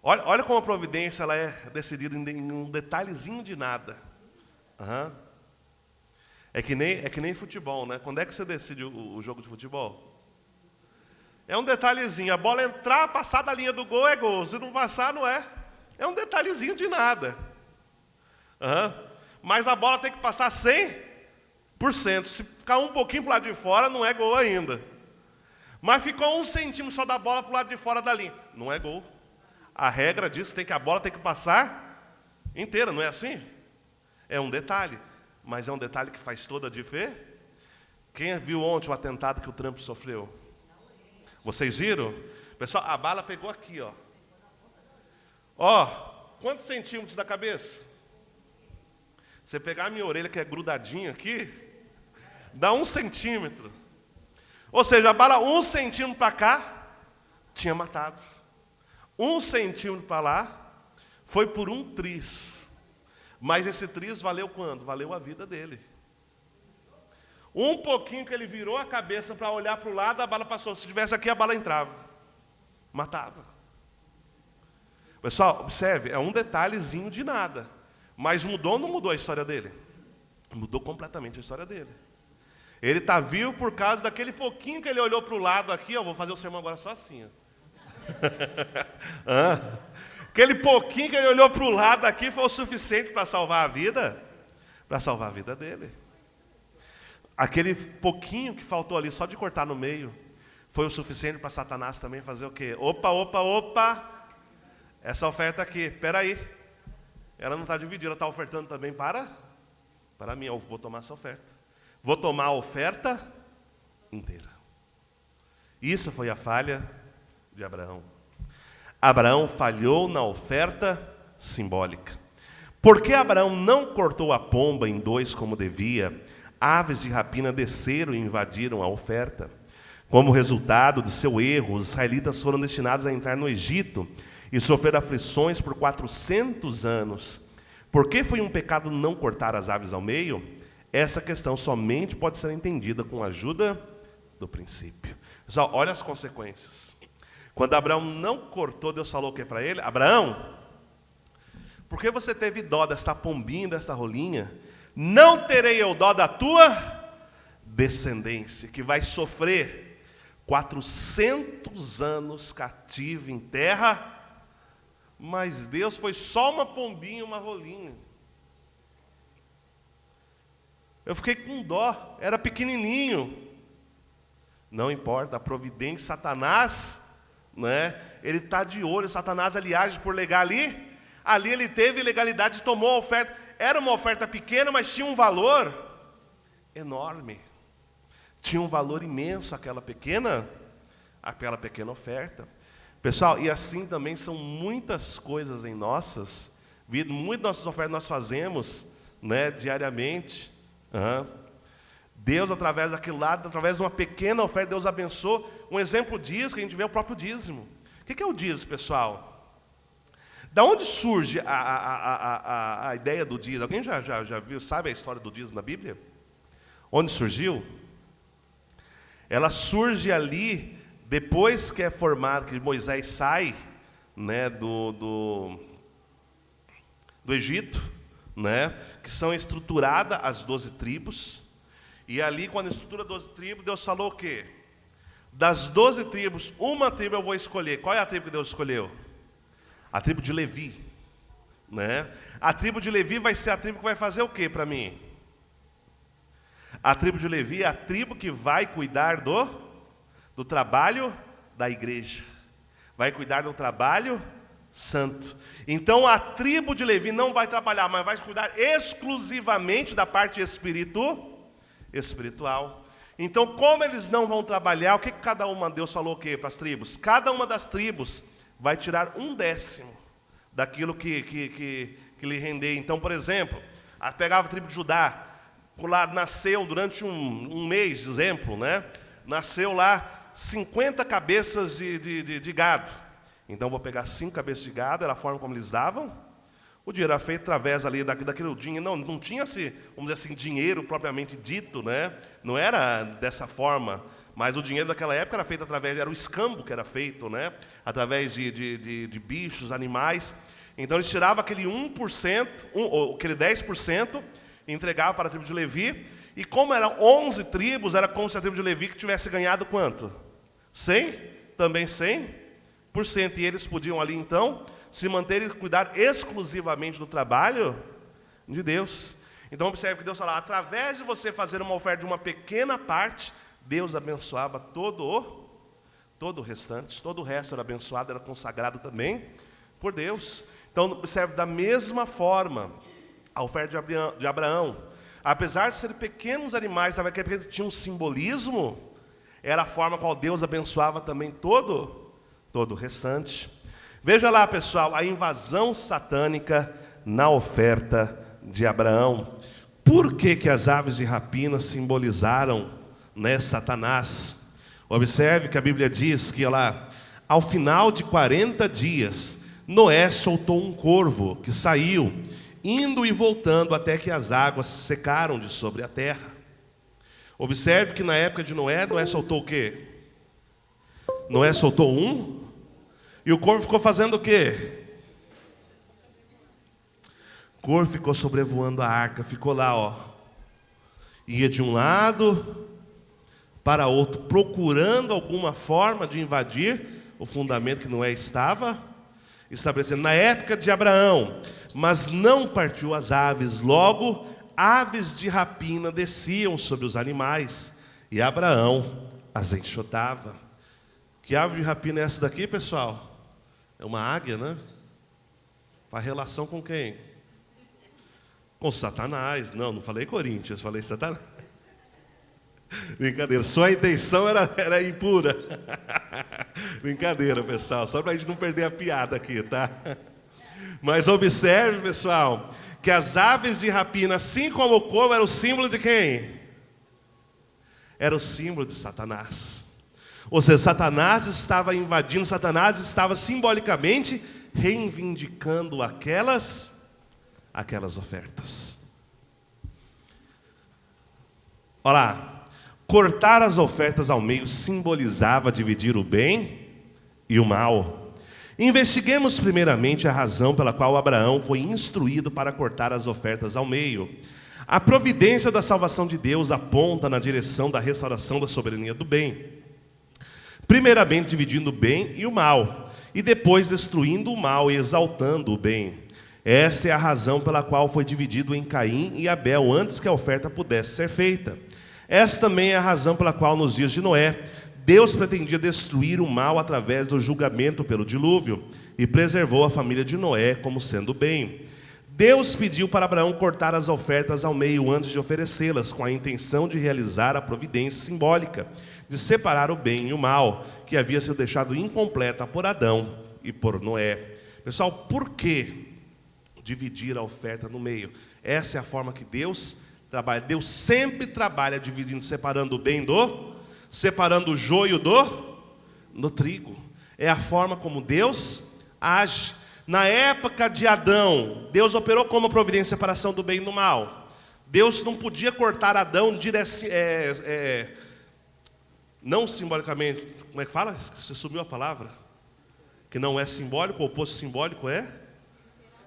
Olha como a providência ela é decidida em um detalhezinho de nada. É que nem futebol, né? Quando é que você decide o jogo de futebol? É um detalhezinho. A bola entrar, passar da linha do gol é gol. Se não passar, não é. É um detalhezinho de nada. Mas a bola tem que passar 100%. Se ficar um pouquinho para o lado de fora, não é gol ainda. Mas ficou 1 centímetro só da bola para o lado de fora da linha. Não é gol. A regra diz que a bola tem que passar inteira, não é assim? É um detalhe. Mas é um detalhe que faz toda a diferença. Quem viu ontem o atentado que o Trump sofreu? Vocês viram? Pessoal, a bala pegou aqui, ó. Ó, quantos centímetros da cabeça? Você pegar a minha orelha, que é grudadinha aqui, dá 1 centímetro. Ou seja, a bala 1 centímetro para cá, tinha matado. 1 centímetro para lá, foi por 1 triz. Mas esse triz valeu quando? Valeu a vida dele. Um pouquinho que ele virou a cabeça para olhar para o lado, a bala passou. Se tivesse aqui, a bala entrava. Matava. Pessoal, observe, é um detalhezinho de nada. Mas mudou ou não mudou a história dele? Mudou completamente a história dele. Ele está vivo por causa daquele pouquinho que ele olhou para o lado aqui, ó, vou fazer o sermão agora só assim. Aquele pouquinho que ele olhou para o lado aqui foi o suficiente para salvar a vida, dele. Aquele pouquinho que faltou ali, só de cortar no meio, foi o suficiente para Satanás também fazer o quê? Opa, essa oferta aqui, espera aí, ela não está dividida, ela está ofertando também para mim, eu vou tomar essa oferta. Vou tomar a oferta inteira. Isso foi a falha de Abraão. Abraão falhou na oferta simbólica. Porque Abraão não cortou a pomba em dois como devia, aves de rapina desceram e invadiram a oferta. Como resultado de seu erro, os israelitas foram destinados a entrar no Egito e sofrer aflições por 400 anos. Por que foi um pecado não cortar as aves ao meio? Essa questão somente pode ser entendida com a ajuda do princípio. Pessoal, olha as consequências. Quando Abraão não cortou, Deus falou o que para ele? Abraão, por que você teve dó desta pombinha, desta rolinha? Não terei eu dó da tua descendência, que vai sofrer 400 anos cativo em terra, mas Deus foi só uma pombinha, uma rolinha. Eu fiquei com dó, era pequenininho. Não importa, a providência, Satanás, né? Ele está de olho, Satanás ali age por legal ali ele teve legalidade, tomou a oferta, era uma oferta pequena, mas tinha um valor enorme, tinha um valor imenso aquela pequena oferta. Pessoal, e assim também são muitas coisas em nossas vidas, muitas nossas ofertas nós fazemos, né, diariamente. Deus, através daquele lado, através de uma pequena oferta, Deus abençoa. Um exemplo disso, que a gente vê, é o próprio dízimo. O que é o dízimo, pessoal? Da onde surge a ideia do dízimo? Alguém já viu, sabe a história do dízimo na Bíblia? Onde surgiu? Ela surge ali, depois que é formado, que Moisés sai, né, do Egito, né, que são estruturadas as 12 tribos, e ali, quando estrutura 12 tribos, Deus falou o quê? Das 12 tribos, uma tribo eu vou escolher. Qual é a tribo que Deus escolheu? A tribo de Levi, né? A tribo de Levi vai ser a tribo que vai fazer o quê para mim? A tribo de Levi é a tribo que vai cuidar do trabalho da igreja, vai cuidar do trabalho santo. Então a tribo de Levi não vai trabalhar, mas vai cuidar exclusivamente da parte espiritual. Então, como eles não vão trabalhar, o que cada uma, Deus falou o quê para as tribos? Cada uma das tribos vai tirar 1/10 daquilo que lhe render. Então, por exemplo, pegava a tribo de Judá, lá nasceu durante um mês, exemplo, né? Nasceu lá 50 cabeças de gado. Então, vou pegar 5 cabeças de gado, era a forma como eles davam. O dinheiro era feito através ali daquele dinheiro, não tinha, vamos dizer assim, dinheiro propriamente dito, né? Não era dessa forma, mas o dinheiro daquela época era feito era o escambo que era feito, né? Através de bichos, animais. Então eles tiravam aquele 1%, aquele 10%, e entregavam para a tribo de Levi. E como eram 11 tribos, era como se a tribo de Levi que tivesse ganhado quanto? 100? Também 100%. E eles podiam ali então se manter e cuidar exclusivamente do trabalho de Deus. Então observe que Deus fala, através de você fazer uma oferta de uma pequena parte, Deus abençoava todo o restante, todo o resto era abençoado, era consagrado também por Deus. Então observe, da mesma forma, a oferta de Abraão, apesar de serem pequenos animais, tinha um simbolismo, era a forma qual Deus abençoava também todo o restante. Veja lá, pessoal, a invasão satânica na oferta de Abraão. Por que as aves de rapina simbolizaram, né, Satanás? Observe que a Bíblia diz que lá, ao final de 40 dias, Noé soltou um corvo que saiu, indo e voltando até que as águas secaram de sobre a terra. Observe que na época de Noé soltou o quê? Noé soltou um, e o corvo ficou fazendo o quê? cor ficou sobrevoando a arca, ficou lá, ó. Ia de um lado para outro, procurando alguma forma de invadir o fundamento que Noé estava estabelecendo na época de Abraão. Mas não partiu as aves, logo aves de rapina desciam sobre os animais, e Abraão as enxotava. Que ave de rapina é essa daqui, pessoal? É uma águia, né? Faz relação com quem? Com Satanás. Não falei Coríntios, falei Satanás. Brincadeira, sua intenção era impura. Brincadeira, pessoal, só para a gente não perder a piada aqui, tá? Mas observe, pessoal, que as aves de rapina, assim como o corvo, era o símbolo de quem? Era o símbolo de Satanás. Ou seja, Satanás estava invadindo, Satanás estava simbolicamente reivindicando aquelas ofertas. Olha lá. Cortar as ofertas ao meio simbolizava dividir o bem e o mal. Investiguemos primeiramente a razão pela qual Abraão foi instruído para cortar as ofertas ao meio. A providência da salvação de Deus aponta na direção da restauração da soberania do bem. Primeiramente dividindo o bem e o mal, e depois destruindo o mal e exaltando o bem. Esta é a razão pela qual foi dividido em Caim e Abel antes que a oferta pudesse ser feita. Essa também é a razão pela qual, nos dias de Noé, Deus pretendia destruir o mal através do julgamento pelo dilúvio e preservou a família de Noé como sendo bem. Deus pediu para Abraão cortar as ofertas ao meio antes de oferecê-las, com a intenção de realizar a providência simbólica, de separar o bem e o mal, que havia sido deixado incompleta por Adão e por Noé. Pessoal, por que dividir a oferta no meio? Essa é a forma que Deus trabalha. Deus sempre trabalha dividindo, separando o bem separando o joio do trigo. É a forma como Deus age. Na época de Adão, Deus operou como providência de separação do bem e do mal. Deus não podia cortar Adão não simbolicamente. Como é que fala? Você sumiu a palavra. Que não é simbólico, o oposto simbólico é?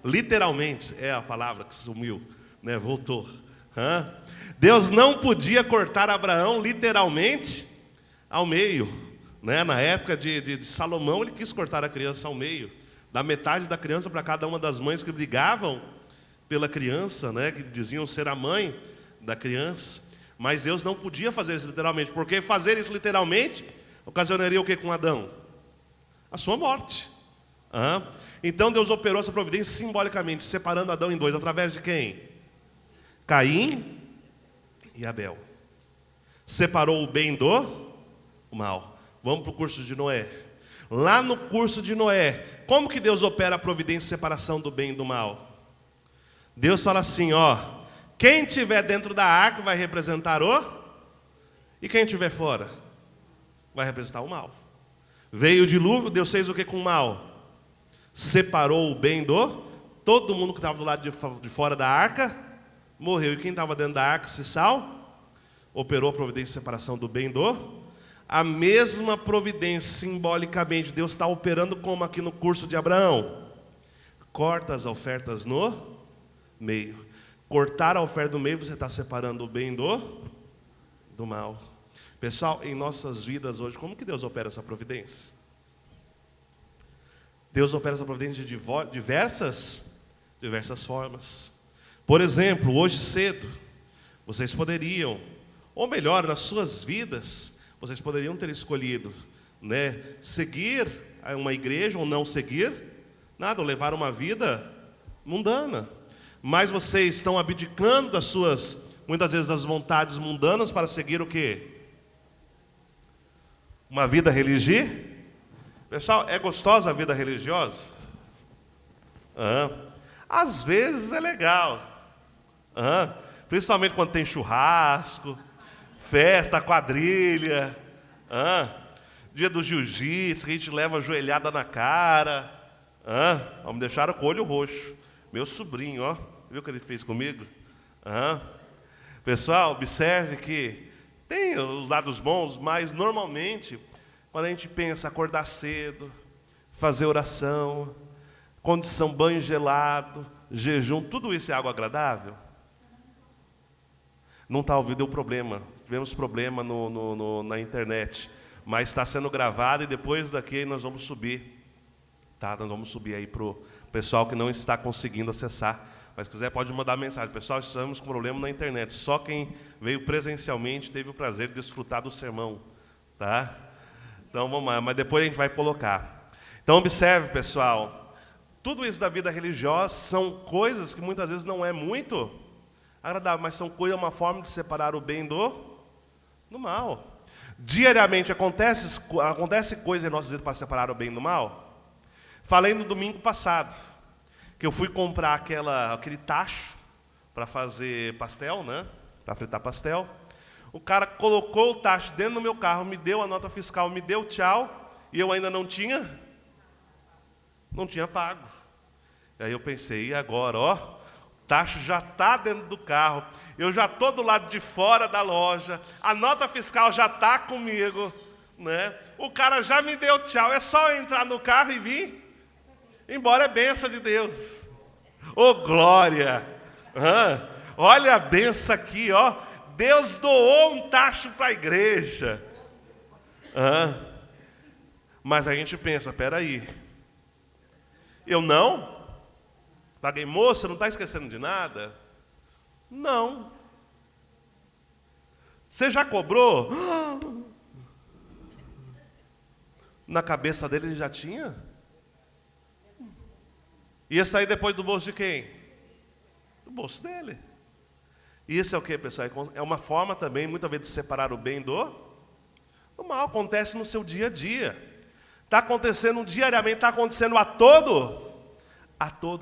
Literalmente, é a palavra que sumiu, né? Voltou. Deus não podia cortar Abraão literalmente ao meio, né? Na época de Salomão, ele quis cortar a criança ao meio, dar metade da criança para cada uma das mães que brigavam pela criança, né? Que diziam ser a mãe da criança. Mas Deus não podia fazer isso literalmente, porque fazer isso literalmente ocasionaria o que com Adão? A sua morte. Então Deus operou essa providência simbolicamente, separando Adão em dois, através de quem? Caim e Abel. Separou o bem do mal. Vamos para o curso de Noé. Lá no curso de Noé, como que Deus opera a providência e separação do bem e do mal? Deus fala assim, ó: quem estiver dentro da arca vai representar e quem estiver fora vai representar o mal. Veio o dilúvio, Deus fez o que com o mal? Separou o bem todo mundo que estava do lado de fora da arca morreu. E quem estava dentro da arca, se operou a providência de separação do bem a mesma providência, simbolicamente, Deus está operando como aqui no curso de Abraão. Corta as ofertas no meio. Cortar a oferta no meio, você está separando o bem do mal. Pessoal, em nossas vidas hoje, como que Deus opera essa providência? Deus opera essa providência de diversas formas. Por exemplo, hoje cedo, vocês poderiam, ou melhor, nas suas vidas, vocês poderiam ter escolhido, né, seguir uma igreja ou não seguir nada, ou levar uma vida mundana. Mas vocês estão abdicando das suas, muitas vezes, das vontades mundanas para seguir o quê? Uma vida religiosa. Pessoal, é gostosa a vida religiosa? Às vezes é legal. Principalmente quando tem churrasco, festa, quadrilha, dia do jiu-jitsu, que a gente leva a joelhada na cara. Me deixaram com o olho roxo. Meu sobrinho, ó, viu o que ele fez comigo? Pessoal, observe que tem os lados bons, mas normalmente, quando a gente pensa acordar cedo, fazer oração, condição banho gelado, jejum, tudo isso é algo agradável? Não está ouvindo, deu problema. Tivemos problema na internet. Mas está sendo gravado e depois daqui nós vamos subir. Tá? Nós vamos subir aí para o pessoal que não está conseguindo acessar. Mas se quiser pode mandar mensagem. Pessoal, estamos com problema na internet. Só quem veio presencialmente teve o prazer de desfrutar do sermão. Tá? Então vamos lá, mas depois a gente vai colocar. Então observe, pessoal. Tudo isso da vida religiosa são coisas que muitas vezes não é muito agradável, mas são coisas, uma forma de separar o bem do mal. Diariamente acontece coisa em nossas vidas para separar o bem do mal. Falei no domingo passado que eu fui comprar aquele tacho para fazer pastel, né? Para fritar pastel. O cara colocou o tacho dentro do meu carro, me deu a nota fiscal, me deu tchau, e eu ainda não tinha pago. E aí eu pensei, e agora, ó? O tacho já está dentro do carro, eu já estou do lado de fora da loja, a nota fiscal já está comigo, né? O cara já me deu tchau, é só eu entrar no carro e vir embora, é bênção de Deus. Ô glória! Olha a bênção aqui, ó. Deus doou um tacho para a igreja. Mas a gente pensa, peraí, eu não paguei, moça, não está esquecendo de nada? Não. Você já cobrou? Na cabeça dele ele já tinha? Ia sair depois do bolso de quem? Do bolso dele. Isso é o que, pessoal? É uma forma também, muitas vezes, de separar o bem do mal. Acontece no seu dia a dia. Está acontecendo diariamente, está acontecendo a todo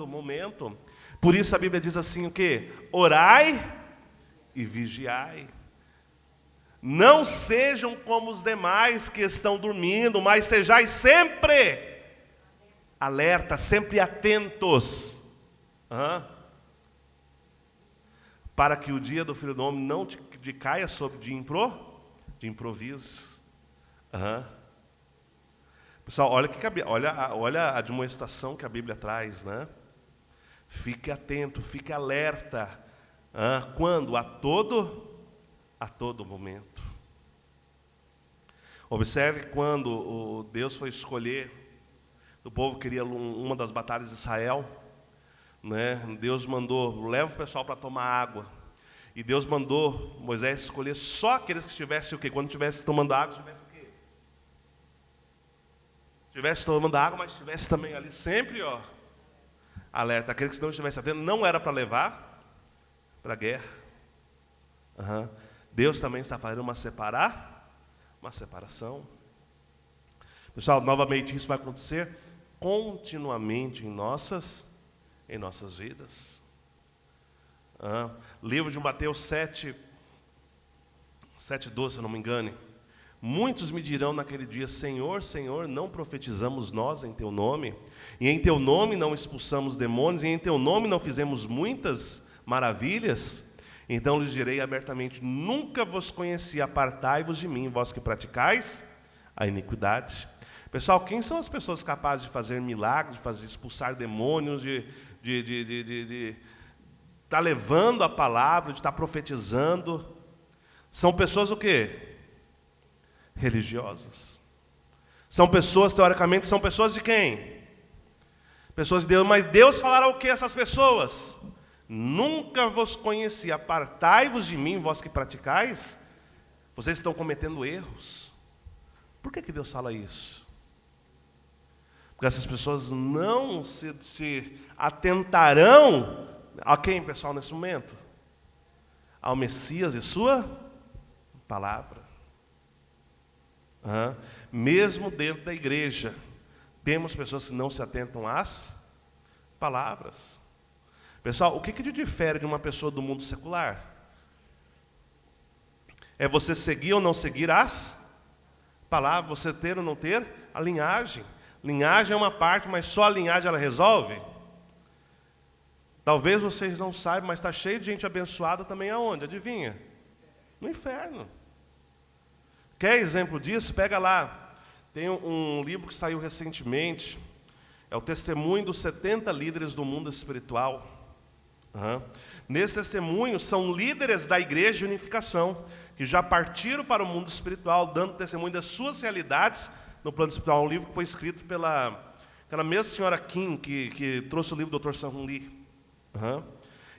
momento. Por isso a Bíblia diz assim o quê? Orai e vigiai. Não sejam como os demais que estão dormindo, mas sejais sempre alerta, sempre atentos. Para que o dia do Filho do Homem não te caia sobre de improviso. Pessoal, olha a admoestação que a Bíblia traz, né? Fique atento, fique alerta. Quando? A todo momento. Observe quando o Deus foi escolher, o povo queria uma das batalhas de Israel, né? Deus mandou, leva o pessoal para tomar água. E Deus mandou Moisés escolher só aqueles que estivessem o quê? Quando estivesse tomando água, estivesse o quê? Estivesse tomando água, mas estivesse também ali sempre, ó, alerta. Aqueles que não estivessem atentos, não era para levar para a guerra. Deus também está fazendo uma separação. Pessoal, novamente, isso vai acontecer continuamente em nossas vidas. Livro de Mateus 7:12, se eu não me engane. Muitos me dirão naquele dia: Senhor, Senhor, não profetizamos nós em Teu nome? E em Teu nome não expulsamos demônios? E em Teu nome não fizemos muitas maravilhas? Então lhes direi abertamente: nunca vos conheci, apartai-vos de mim, vós que praticais a iniquidade. Pessoal, quem são as pessoas capazes de fazer milagres, de fazer expulsar demônios, de estar levando a palavra, de estar profetizando? São pessoas o quê? Religiosas. São pessoas, teoricamente, são pessoas de quem? Pessoas de Deus. Mas Deus falará o que a essas pessoas? Nunca vos conheci, apartai-vos de mim, vós que praticais. Vocês estão cometendo erros. Por que Deus fala isso? Porque essas pessoas não se atentarão a quem, pessoal, nesse momento? Ao Messias e sua palavra. Mesmo dentro da igreja, temos pessoas que não se atentam às palavras. Pessoal, o que difere de uma pessoa do mundo secular? É você seguir ou não seguir as palavras, você ter ou não ter a linhagem. Linhagem é uma parte, mas só a linhagem ela resolve? Talvez vocês não saibam, mas está cheio de gente abençoada também aonde? Adivinha? No inferno. Quer exemplo disso? Pega lá. Tem um livro que saiu recentemente. É o testemunho dos 70 líderes do mundo espiritual. Nesse testemunho, são líderes da igreja de unificação, que já partiram para o mundo espiritual, dando testemunho das suas realidades no plano espiritual. Um livro que foi escrito pela aquela mesma senhora Kim, que trouxe o livro do Dr. Sang Lee.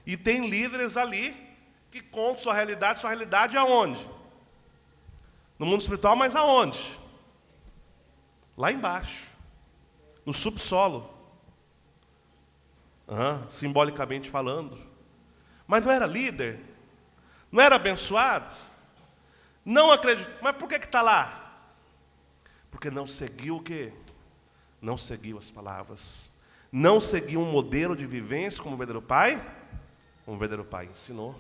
E tem líderes ali que contam sua realidade aonde? No mundo espiritual, mas aonde? Lá embaixo, no subsolo, simbolicamente falando. Mas não era líder? Não era abençoado? Não acreditou. Mas por que está lá? Porque não seguiu o quê? Não seguiu as palavras. Não seguiu um modelo de vivência como o verdadeiro pai? Como o verdadeiro pai ensinou.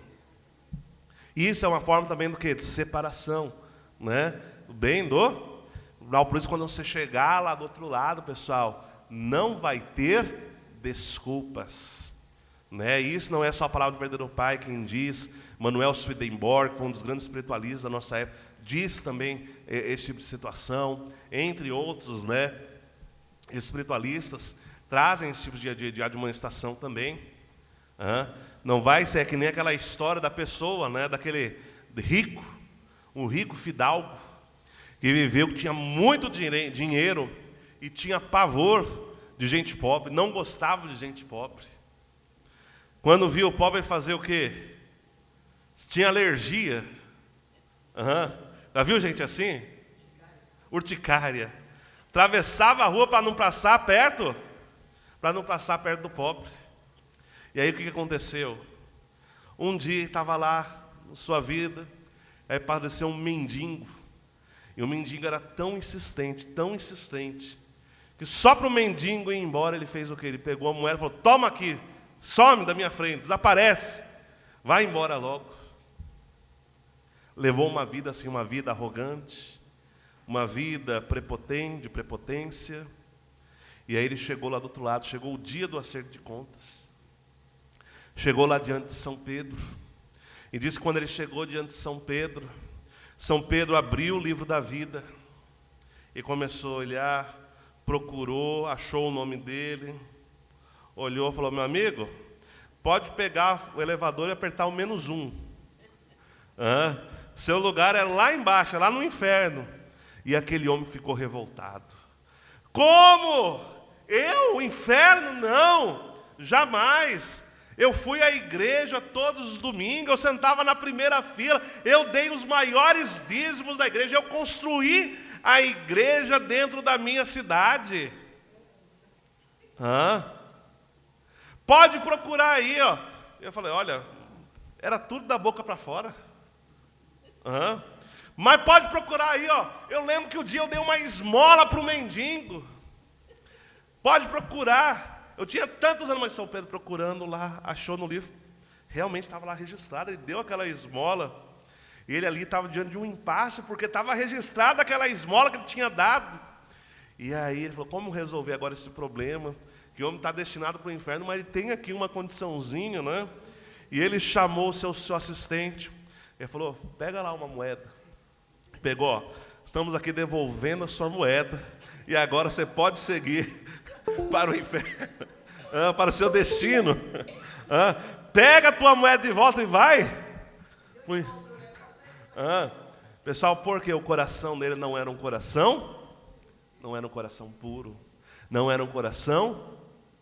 E isso é uma forma também do quê? De separação, né? Do bem do mal. Por isso, quando você chegar lá do outro lado, pessoal, não vai ter desculpas. Né? Isso não é só a palavra do verdadeiro pai quem diz. Manuel Swedenborg, que foi um dos grandes espiritualistas da nossa época, diz também esse tipo de situação, entre outros, né? Espiritualistas trazem esse tipo de admoestação também. Não vai ser que nem aquela história da pessoa, né? Daquele rico, um rico fidalgo, que viveu, que tinha muito dinheiro e tinha pavor de gente pobre, não gostava de gente pobre. Quando viu o pobre fazer o quê? Tinha alergia. Já viu gente assim? Urticária. Atravessava a rua para não passar perto do pobre. E aí o que aconteceu? Um dia estava lá, na sua vida, aí apareceu um mendigo. E o mendigo era tão insistente, que só para o mendigo ir embora, ele fez o quê? Ele pegou a moeda e falou: toma aqui, some da minha frente, desaparece, vai embora logo. Levou uma vida assim, uma vida arrogante, uma vida prepotente, de prepotência. E aí ele chegou lá do outro lado, chegou o dia do acerto de contas. Chegou lá diante de São Pedro. E disse que quando ele chegou diante de São Pedro abriu o livro da vida e começou a olhar, procurou, achou o nome dele, olhou e falou: meu amigo, pode pegar o elevador e apertar o -1. Seu lugar é lá embaixo, é lá no inferno. E aquele homem ficou revoltado. Como? Eu? O inferno? Não, jamais. Eu fui à igreja todos os domingos, eu sentava na primeira fila, eu dei os maiores dízimos da igreja, eu construí a igreja dentro da minha cidade. Pode procurar aí, ó. Eu falei: olha, era tudo da boca para fora. Mas pode procurar aí, ó. Eu lembro que o dia eu dei uma esmola para o mendigo. Pode procurar. Eu tinha tantos anos, mas São Pedro procurando lá, achou no livro. Realmente estava lá registrado, ele deu aquela esmola. E ele ali estava diante de um impasse, porque estava registrada aquela esmola que ele tinha dado. E aí ele falou: como resolver agora esse problema? Que o homem está destinado para o inferno, mas ele tem aqui uma condiçãozinha, né? E ele chamou o seu assistente. Ele falou: pega lá uma moeda. Pegou: ó, estamos aqui devolvendo a sua moeda. E agora você pode seguir para o inferno, para o seu destino. Pega a tua moeda de volta e vai. Pessoal, porque o coração dele não era um coração puro, não era um coração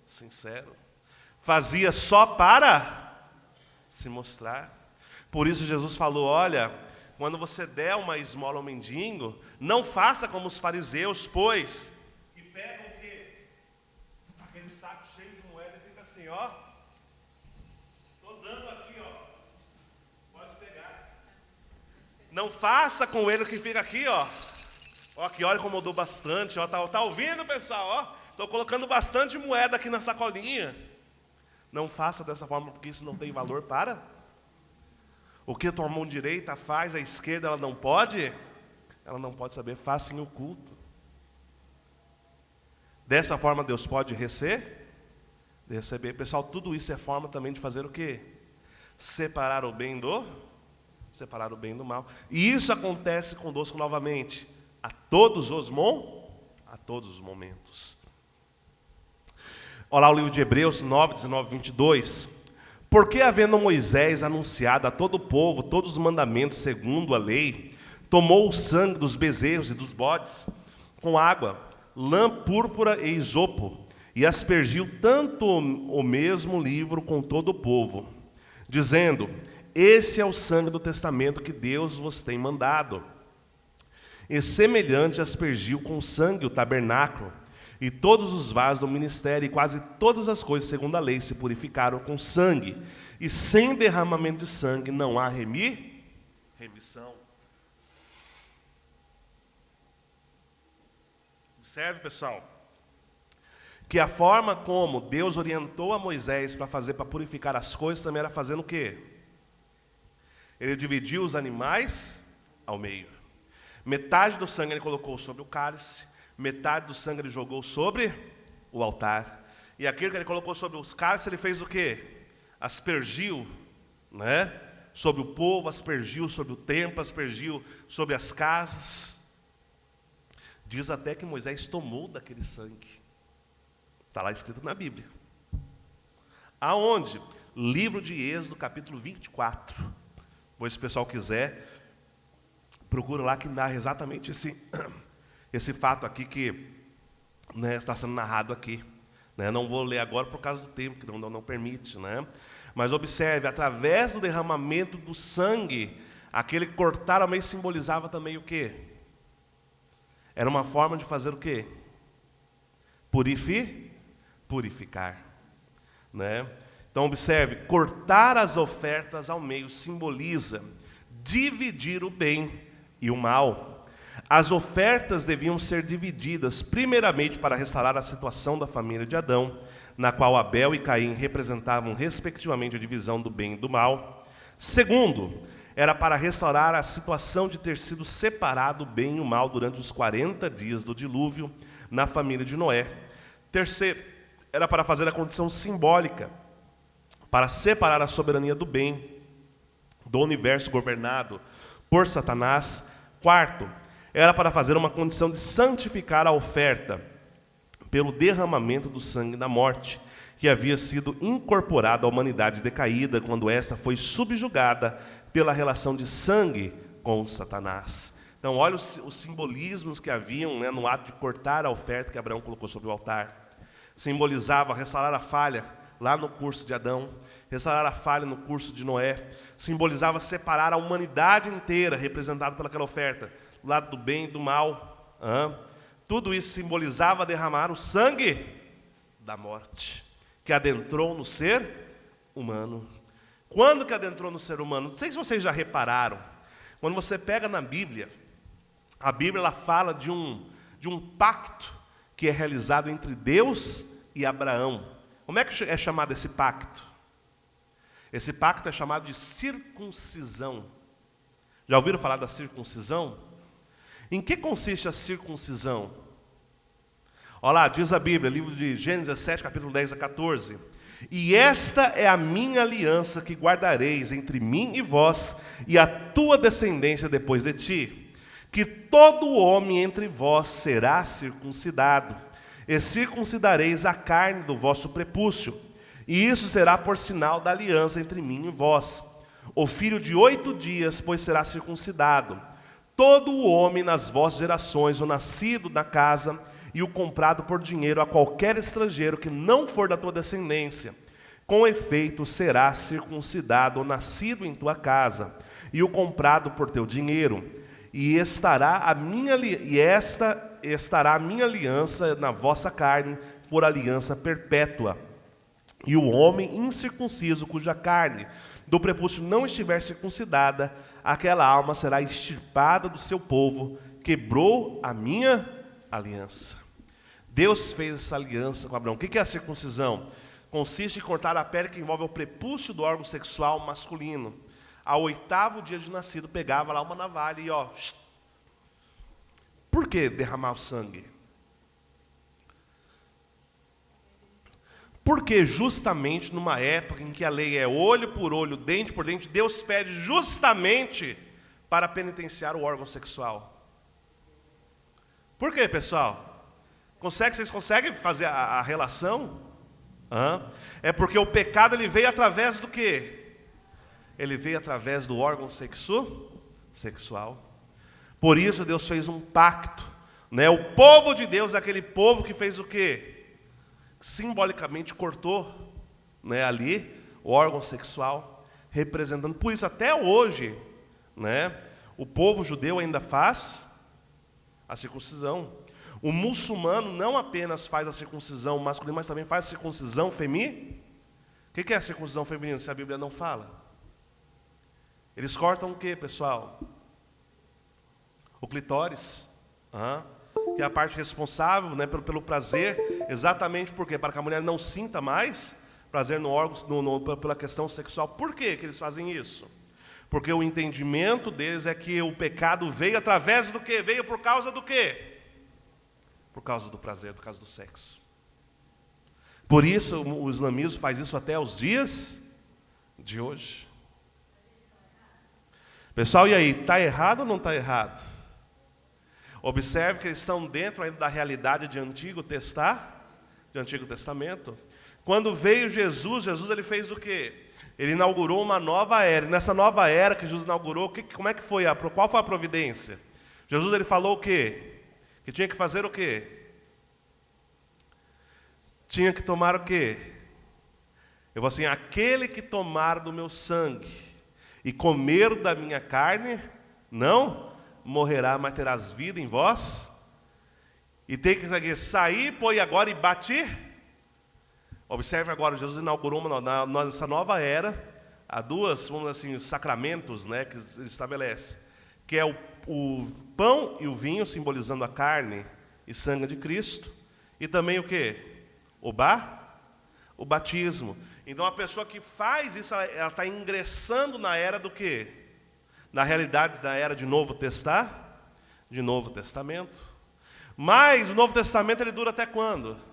sincero, fazia só para se mostrar. Por isso Jesus falou: olha, quando você der uma esmola ao mendigo, não faça como os fariseus, pois que pegam o quê? Aquele saco cheio de moeda e fica assim, ó. Estou dando aqui, ó. Pode pegar. Não faça com ele que fica aqui, ó. Ó, que olha como eu dou bastante, ó. Tá ouvindo, pessoal? Ó, estou colocando bastante moeda aqui na sacolinha. Não faça dessa forma, porque isso não tem valor para. O que a tua mão direita faz, a esquerda ela não pode saber, faça em oculto. Dessa forma Deus pode receber. Pessoal, tudo isso é forma também de fazer o quê? Separar o bem do mal. E isso acontece conosco novamente, a todos os momentos. Olha lá o livro de Hebreus 9, 19, 22. Porque, havendo Moisés anunciado a todo o povo todos os mandamentos segundo a lei, tomou o sangue dos bezerros e dos bodes com água, lã púrpura e isopo, e aspergiu tanto o mesmo livro com todo o povo, dizendo: esse é o sangue do testamento que Deus vos tem mandado. E semelhante aspergiu com sangue o tabernáculo, e todos os vasos do ministério, e quase todas as coisas segundo a lei se purificaram com sangue, e sem derramamento de sangue não há remissão. Observe, pessoal, que a forma como Deus orientou a Moisés para purificar as coisas, também era fazendo o quê? Ele dividiu os animais ao meio. Metade do sangue ele colocou sobre o cálice, metade do sangue ele jogou sobre o altar. E aquilo que ele colocou sobre os cálices, ele fez o quê? Aspergiu, né? Sobre o povo, aspergiu sobre o templo, aspergiu sobre as casas. Diz até que Moisés tomou daquele sangue. Está lá escrito na Bíblia. Aonde? Livro de Êxodo, capítulo 24. Pois se o pessoal quiser, procura lá que narra exatamente esse fato aqui que, né, está sendo narrado aqui. Né? Não vou ler agora por causa do tempo, que não permite. Né? Mas observe, através do derramamento do sangue, aquele cortar ao meio simbolizava também o quê? Era uma forma de fazer o quê? Purificar. Né? Então observe, cortar as ofertas ao meio simboliza dividir o bem e o mal. As ofertas deviam ser divididas primeiramente para restaurar a situação da família de Adão, na qual Abel e Caim representavam respectivamente a divisão do bem e do mal. Segundo, era para restaurar a situação de ter sido separado o bem e o mal durante os 40 dias do dilúvio na família de Noé. Terceiro, era para fazer a condição simbólica, para separar a soberania do bem do universo governado por Satanás. Quarto, era para fazer uma condição de santificar a oferta pelo derramamento do sangue da morte, que havia sido incorporado à humanidade decaída quando esta foi subjugada pela relação de sangue com Satanás. Então, olha os simbolismos que haviam, né, no ato de cortar a oferta que Abraão colocou sobre o altar. Simbolizava restaurar a falha lá no curso de Adão, restaurar a falha no curso de Noé. Simbolizava separar a humanidade inteira, representada pelaquela oferta, do lado do bem e do mal. Tudo isso simbolizava derramar o sangue da morte, que adentrou no ser humano. Quando que adentrou no ser humano? Não sei se vocês já repararam. Quando você pega na Bíblia, a Bíblia ela fala de um pacto que é realizado entre Deus e Abraão. Como é que é chamado esse pacto? Esse pacto é chamado de circuncisão. Já ouviram falar da circuncisão? Em que consiste a circuncisão? Olha lá, diz a Bíblia, livro de Gênesis 7, capítulo 10 a 14. E esta é a minha aliança que guardareis entre mim e vós e a tua descendência depois de ti, que todo homem entre vós será circuncidado, e circuncidareis a carne do vosso prepúcio, e isso será por sinal da aliança entre mim e vós. O filho de 8 dias, pois será circuncidado. Todo o homem nas vossas gerações, o nascido na casa, e o comprado por dinheiro a qualquer estrangeiro que não for da tua descendência, com efeito será circuncidado o nascido em tua casa, e o comprado por teu dinheiro, e estará a minha aliança na vossa carne por aliança perpétua. E o homem incircunciso, cuja carne do prepúcio não estiver circuncidada, aquela alma será extirpada do seu povo, quebrou a minha aliança. Deus fez essa aliança com Abraão. O que é a circuncisão? Consiste em cortar a pele que envolve o prepúcio do órgão sexual masculino. Ao 8º dia de nascido, pegava lá uma navalha e Por que derramar o sangue? Porque justamente numa época em que a lei é olho por olho, dente por dente, Deus pede justamente para penitenciar o órgão sexual. Por quê, pessoal? Vocês conseguem fazer a relação? É porque o pecado ele veio através do quê? Ele veio através do órgão sexual. Por isso Deus fez um pacto, né? O povo de Deus é aquele povo que fez o quê? Simbolicamente cortou, né, ali o órgão sexual, representando. Por isso até hoje, né, o povo judeu ainda faz a circuncisão. O muçulmano não apenas faz a circuncisão masculina, mas também faz a circuncisão feminina. O que é a circuncisão feminina, se a Bíblia não fala? Eles cortam o que, pessoal? O clitóris, que é a parte responsável, né, pelo prazer, exatamente por quê? Para que a mulher não sinta mais prazer no órgão, pela questão sexual. Por que eles fazem isso? Porque o entendimento deles é que o pecado veio através do quê? Veio por causa do quê? Por causa do prazer, por causa do sexo. Por isso o islamismo faz isso até os dias de hoje. Pessoal, e aí, está errado ou não está errado? Observe que eles estão dentro ainda da realidade de Antigo Testamento. Quando veio Jesus ele fez o quê? Ele inaugurou uma nova era. E nessa nova era que Jesus inaugurou, como é que foi? Qual foi a providência? Jesus ele falou o quê? Que tinha que fazer o quê? Tinha que tomar o quê? Eu vou assim, aquele que tomar do meu sangue e comer da minha carne, não morrerá, mas terás vida em vós. E tem que sair, pôr agora e bater. Observe agora, Jesus inaugurou nessa nova era, há duas, vamos dizer assim, sacramentos, né, que ele estabelece, que é o pão e o vinho, simbolizando a carne e sangue de Cristo, e também o quê? O batismo. Então a pessoa que faz isso, ela está ingressando na era do quê? Na realidade da era de Novo Testamento. Mas o Novo Testamento ele dura até quando?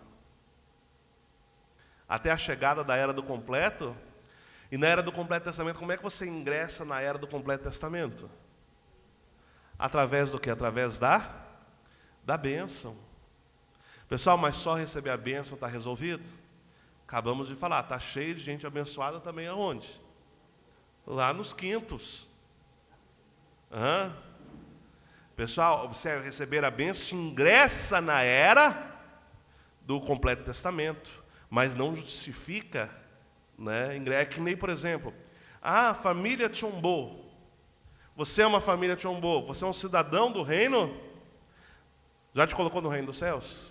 Até a chegada da era do completo. E na era do completo testamento, como é que você ingressa na era do completo testamento? Através do quê? Através da bênção. Pessoal, mas só receber a bênção está resolvido? Acabamos de falar, está cheio de gente abençoada também aonde? Lá nos quintos. Pessoal, observe, receber a bênção ingressa na era do completo testamento. Mas não justifica, né? É que nem, por exemplo, família Tchombô. Você é uma família Tchombô, você é um cidadão do reino? Já te colocou no reino dos céus?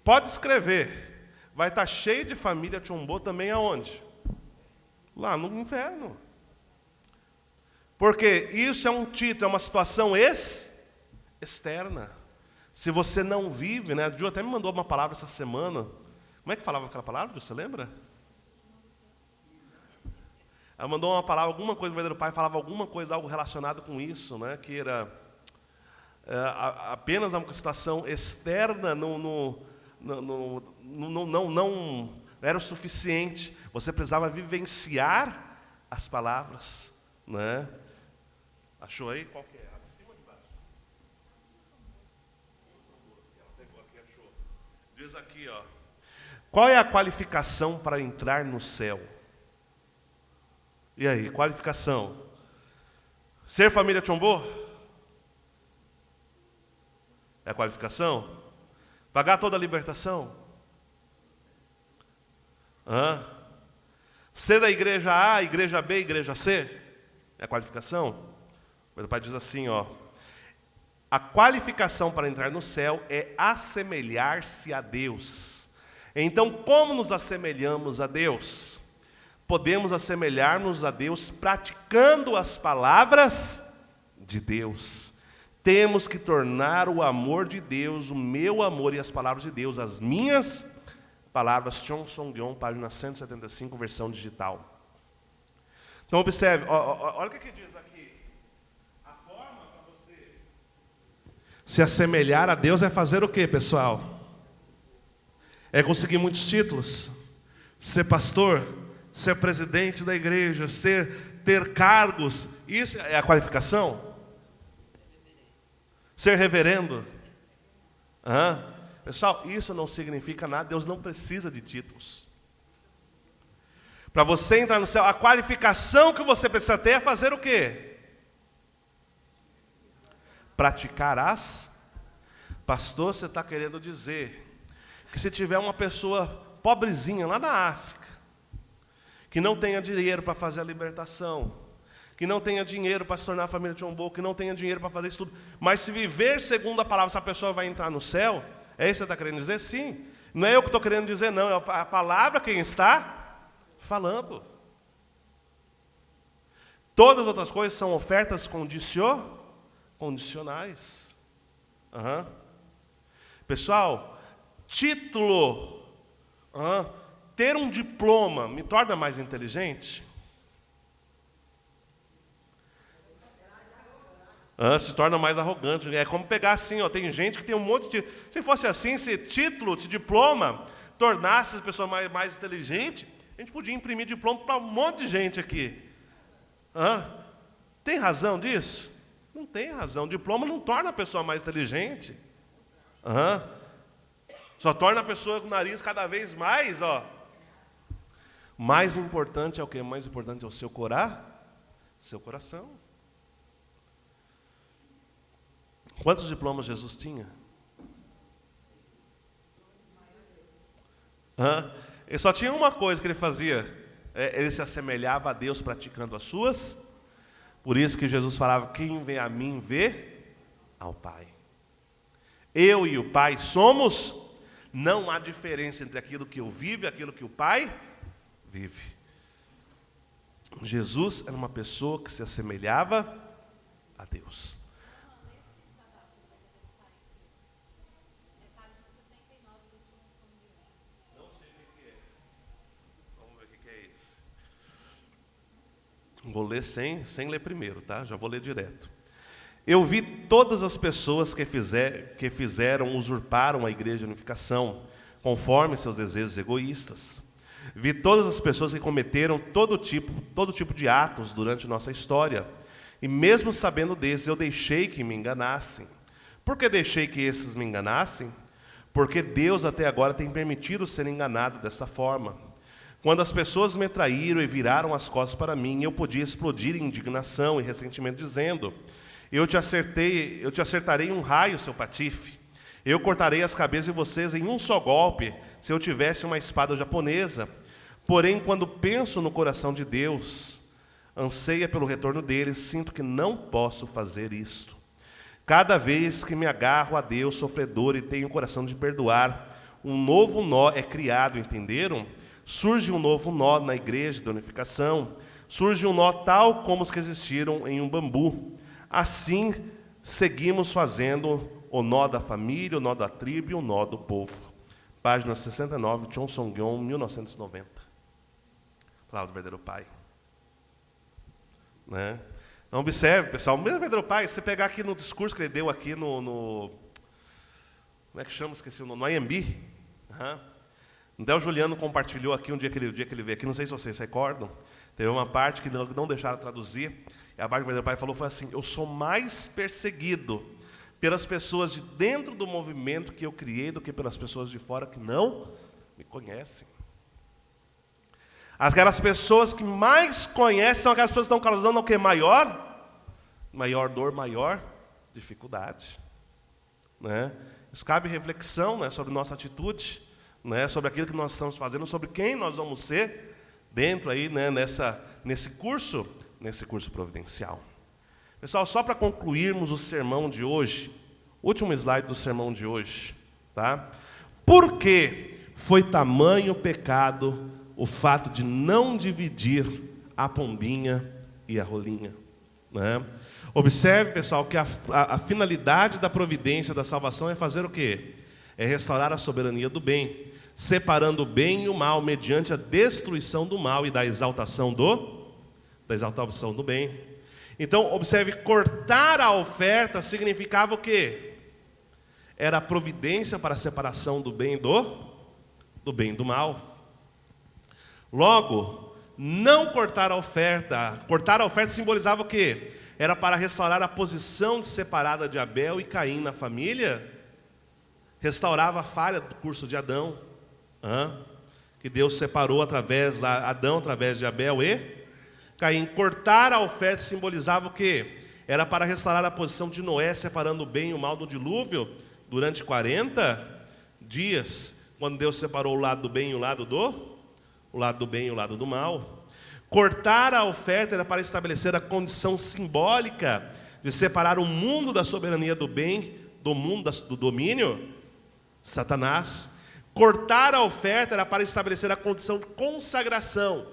Pode escrever. Vai estar cheio de família Tchombô também aonde? Lá no inferno. Porque isso é um título, é uma situação externa. Se você não vive, né? A Ju até me mandou uma palavra essa semana. Como é que falava aquela palavra? Você lembra? Ela mandou uma palavra, alguma coisa, o verdadeiro pai falava alguma coisa, algo relacionado com isso, né? Que era apenas uma situação externa, não era o suficiente. Você precisava vivenciar as palavras, né? Achou aí? Qual que é? Acima ou de baixo? Ela pegou aqui, achou. Diz aqui, ó. Qual é a qualificação para entrar no céu? E aí, qualificação? Ser família Tchombô? É a qualificação? Pagar toda a libertação? Ser da igreja A, igreja B, igreja C? É a qualificação? O pai diz assim, ó. A qualificação para entrar no céu é assemelhar-se a Deus. Então, como nos assemelhamos a Deus? Podemos assemelhar-nos a Deus praticando as palavras de Deus. Temos que tornar o amor de Deus, o meu amor e as palavras de Deus, as minhas palavras. Chon Song-yeon, página 175, versão digital. Então, observe, olha o que diz aqui. A forma para você se assemelhar a Deus é fazer o quê, pessoal? É conseguir muitos títulos, ser pastor, ser presidente da igreja, ter cargos. Isso é a qualificação? Ser reverendo? Pessoal, isso não significa nada. Deus não precisa de títulos. Para você entrar no céu, a qualificação que você precisa ter é fazer o quê? Praticar as. Pastor, você está querendo dizer que se tiver uma pessoa pobrezinha lá na África, que não tenha dinheiro para fazer a libertação, que não tenha dinheiro para se tornar a família de John Bow, que não tenha dinheiro para fazer isso tudo, mas se viver segundo a palavra, essa pessoa vai entrar no céu? É isso que você está querendo dizer? Sim. Não é eu que estou querendo dizer, não. É a palavra quem está falando. Todas as outras coisas são ofertas condicionais. Uhum. Pessoal, título, ter um diploma me torna mais inteligente? Se torna mais arrogante. É como pegar assim, tem gente que tem um monte de... Se fosse assim, se título, se diploma tornasse as pessoas mais inteligentes, a gente podia imprimir diploma para um monte de gente aqui. Tem razão disso? Não tem razão. Diploma não torna a pessoa mais inteligente. Só torna a pessoa com o nariz cada vez mais, Mais importante é o quê? Mais importante é o seu coração. Quantos diplomas Jesus tinha? Ele só tinha uma coisa que ele fazia. Ele se assemelhava a Deus praticando as suas. Por isso que Jesus falava, quem vê a mim, vê ao Pai. Eu e o Pai somos, não há diferença entre aquilo que eu vivo e aquilo que o Pai vive. Jesus era uma pessoa que se assemelhava a Deus. Vou ler sem ler primeiro, tá? Já vou ler direto. Eu vi todas as pessoas que usurparam a igreja de unificação, conforme seus desejos egoístas. Vi todas as pessoas que cometeram todo tipo de atos durante nossa história. E mesmo sabendo desses, eu deixei que me enganassem. Por que deixei que esses me enganassem? Porque Deus até agora tem permitido ser enganado dessa forma. Quando as pessoas me traíram e viraram as costas para mim, eu podia explodir em indignação e ressentimento, dizendo, eu te acertarei um raio, seu patife. Eu cortarei as cabeças de vocês em um só golpe, se eu tivesse uma espada japonesa. Porém, quando penso no coração de Deus, anseia pelo retorno dele, sinto que não posso fazer isto. Cada vez que me agarro a Deus, sofredor, e tenho o coração de perdoar, um novo nó é criado, entenderam? Surge um novo nó na igreja da unificação. Surge um nó tal como os que existiram em um bambu. Assim, seguimos fazendo o nó da família, o nó da tribo e o nó do povo. Página 69, Chon Song-yeon, 1990. Palavra do verdadeiro Pai. Né? Então, observe, pessoal, o mesmo verdadeiro Pai, se você pegar aqui no discurso que ele deu aqui no como é que chama? Esqueci o nome, no IMB. O Juliano compartilhou aqui um dia que ele veio aqui, não sei se vocês recordam, teve uma parte que não deixaram traduzir, e a parte que o verdadeiro Pai falou foi assim, eu sou mais perseguido pelas pessoas de dentro do movimento que eu criei do que pelas pessoas de fora que não me conhecem. Aquelas pessoas que mais conhecem são aquelas pessoas que estão causando o quê? Maior dor, maior dificuldade. Né? Isso cabe reflexão, né, sobre nossa atitude, né, sobre aquilo que nós estamos fazendo, sobre quem nós vamos ser dentro aí, né, nesse curso providencial. Pessoal, só para concluirmos o sermão de hoje, último slide do sermão de hoje, tá? Por que foi tamanho pecado o fato de não dividir a pombinha e a rolinha? Né? Observe, pessoal, que a finalidade da providência da salvação é fazer o quê? É restaurar a soberania do bem, separando o bem e o mal mediante a destruição do mal e da exaltação do bem. Então, observe, cortar a oferta significava o quê? Era a providência para a separação do bem e do mal. Logo, não cortar a oferta simbolizava o quê? Era para restaurar a posição separada de Abel e Caim na família, restaurava a falha do curso de Adão, que Deus separou através de Adão, através de Abel e Caim. Cortar a oferta simbolizava o quê? Era para restaurar a posição de Noé, separando o bem e o mal do dilúvio, durante 40 dias, quando Deus separou o lado do bem e o lado do bem e o lado do mal. Cortar a oferta era para estabelecer a condição simbólica de separar o mundo da soberania do bem, do mundo do domínio de Satanás. Cortar a oferta era para estabelecer a condição de consagração,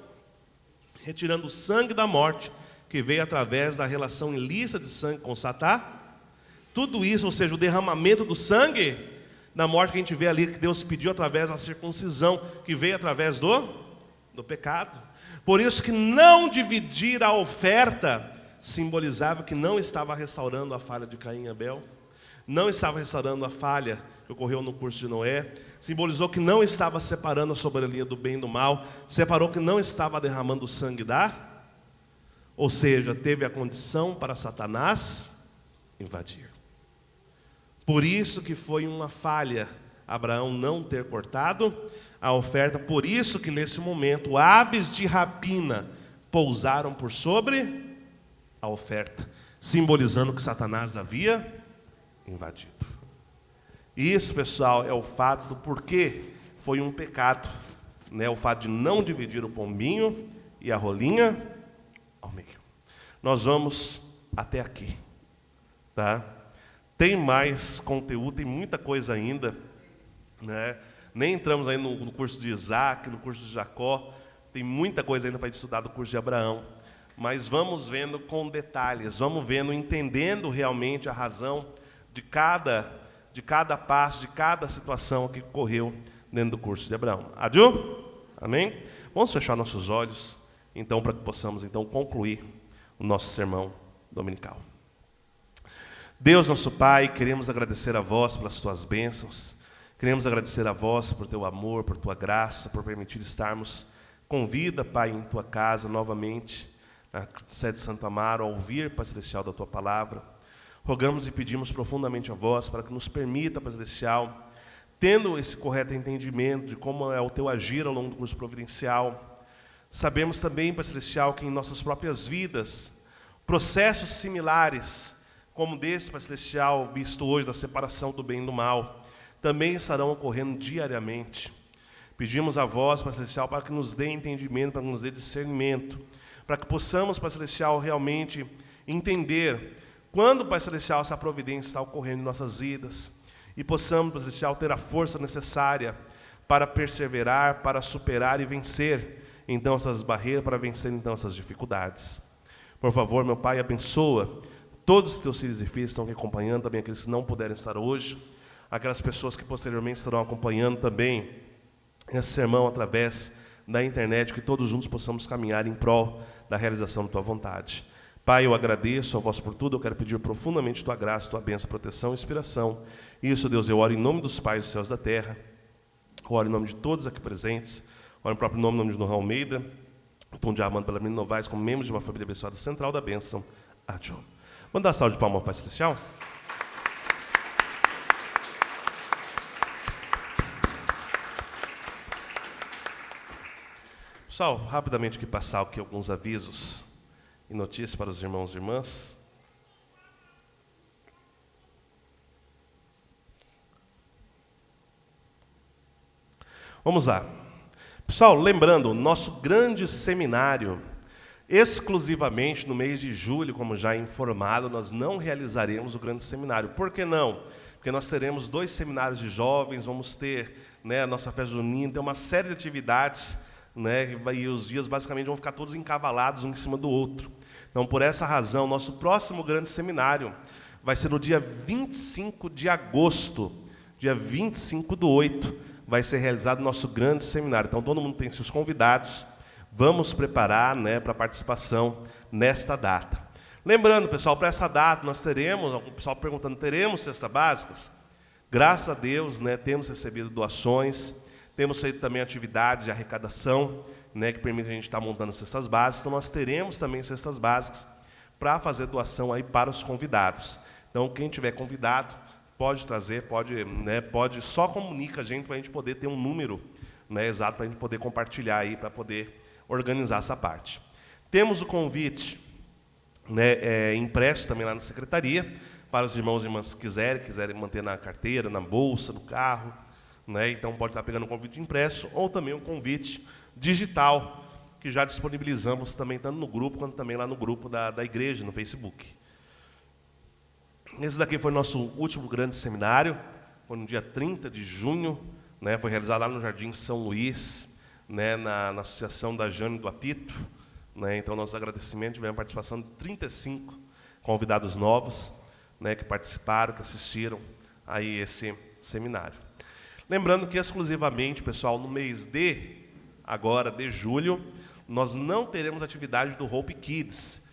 retirando o sangue da morte, que veio através da relação ilícita de sangue com Satanás. Tudo isso, ou seja, o derramamento do sangue da morte que a gente vê ali, que Deus pediu através da circuncisão, que veio através do pecado. Por isso que não dividir a oferta simbolizava que não estava restaurando a falha de Caim e Abel, não estava restaurando a falha que ocorreu no curso de Noé, simbolizou que não estava separando a soberania do bem e do mal, separou que não estava derramando o sangue ou seja, teve a condição para Satanás invadir. Por isso que foi uma falha Abraão não ter cortado a oferta, por isso que nesse momento aves de rapina pousaram por sobre a oferta, simbolizando que Satanás havia invadido. Isso, pessoal, é o fato do porquê foi um pecado, né? O fato de não dividir o pombinho e a rolinha ao meio. Nós vamos até aqui, tá? Tem mais conteúdo, tem muita coisa ainda, né? Nem entramos aí no curso de Isaac, no curso de Jacó, tem muita coisa ainda para estudar do curso de Abraão, mas vamos vendo com detalhes, vamos vendo, entendendo realmente a razão de cada passo, de cada situação que ocorreu dentro do curso de Abraão. Adiu? Amém? Vamos fechar nossos olhos, então, para que possamos então concluir o nosso sermão dominical. Deus, nosso Pai, queremos agradecer a vós pelas tuas bênçãos, queremos agradecer a vós por teu amor, por tua graça, por permitir estarmos com vida, Pai, em tua casa novamente, na sede de Santo Amaro, a ouvir, Pai Celestial, da tua palavra. Rogamos e pedimos profundamente a vós para que nos permita, Pai Celestial, tendo esse correto entendimento de como é o teu agir ao longo do curso providencial, sabemos também, Pai Celestial, que em nossas próprias vidas, processos similares, como desse, Pai Celestial, visto hoje da separação do bem e do mal, também estarão ocorrendo diariamente. Pedimos a vós, Pai Celestial, para que nos dê entendimento, para que nos dê discernimento, para que possamos, Pai Celestial, realmente entender quando, Pai Celestial, essa providência está ocorrendo em nossas vidas, e possamos, Pai Celestial, ter a força necessária para perseverar, para superar e vencer, então, essas barreiras, para vencer, então, essas dificuldades. Por favor, meu Pai, abençoa todos os teus filhos e filhas que estão aqui acompanhando, também aqueles que não puderem estar hoje, aquelas pessoas que posteriormente estarão acompanhando também esse sermão através da internet, que todos juntos possamos caminhar em prol da realização da tua vontade. Pai, eu agradeço a vós por tudo, eu quero pedir profundamente tua graça, tua bênção, proteção e inspiração. Isso, Deus, eu oro em nome dos pais dos céus e da terra, eu oro em nome de todos aqui presentes, oro em próprio nome, em nome de Nohan Almeida, Tom de Armando, pela menina Novaes, como membros de uma família abençoada central da bênção. Adiós. Vamos dar uma salva de palmas ao Pai Celestial? Pessoal, rapidamente aqui passar aqui alguns avisos e notícias para os irmãos e irmãs. Vamos lá. Pessoal, lembrando, nosso grande seminário, exclusivamente no mês de julho, como já informado, nós não realizaremos o grande seminário. Por que não? Porque nós teremos 2 seminários de jovens, vamos ter, né, a nossa festa junina, tem uma série de atividades, né, e os dias basicamente vão ficar todos encavalados um em cima do outro. Então, por essa razão, nosso próximo grande seminário vai ser no dia 25 de agosto, dia 25/8, vai ser realizado o nosso grande seminário. Então, todo mundo tem seus convidados, vamos preparar, né, para a participação nesta data. Lembrando, pessoal, para essa data nós teremos, o pessoal perguntando, teremos cestas básicas? Graças a Deus, né, temos recebido doações, temos feito também atividades de arrecadação, né, que permite a gente estar montando cestas básicas. Então, nós teremos também cestas básicas para fazer doação aí para os convidados. Então, quem tiver convidado, pode trazer, pode, só comunica a gente para a gente poder ter um número, né, exato para a gente poder compartilhar aí, para poder organizar essa parte. Temos o convite, né, impresso também lá na secretaria, para os irmãos e irmãs que quiserem manter na carteira, na bolsa, no carro, né, então pode estar pegando um convite impresso, ou também um convite digital, que já disponibilizamos também, tanto no grupo, quanto também lá no grupo da igreja, no Facebook. Esse daqui foi o nosso último grande seminário, foi no dia 30 de junho, né, foi realizado lá no Jardim São Luís, né, na Associação da Jane do Apito, né, então nossos agradecimentos, tivemos a participação de 35 convidados novos, né, que participaram, que assistiram aí esse seminário. Lembrando que exclusivamente, pessoal, no mês de julho, nós não teremos atividade do Hope Kids.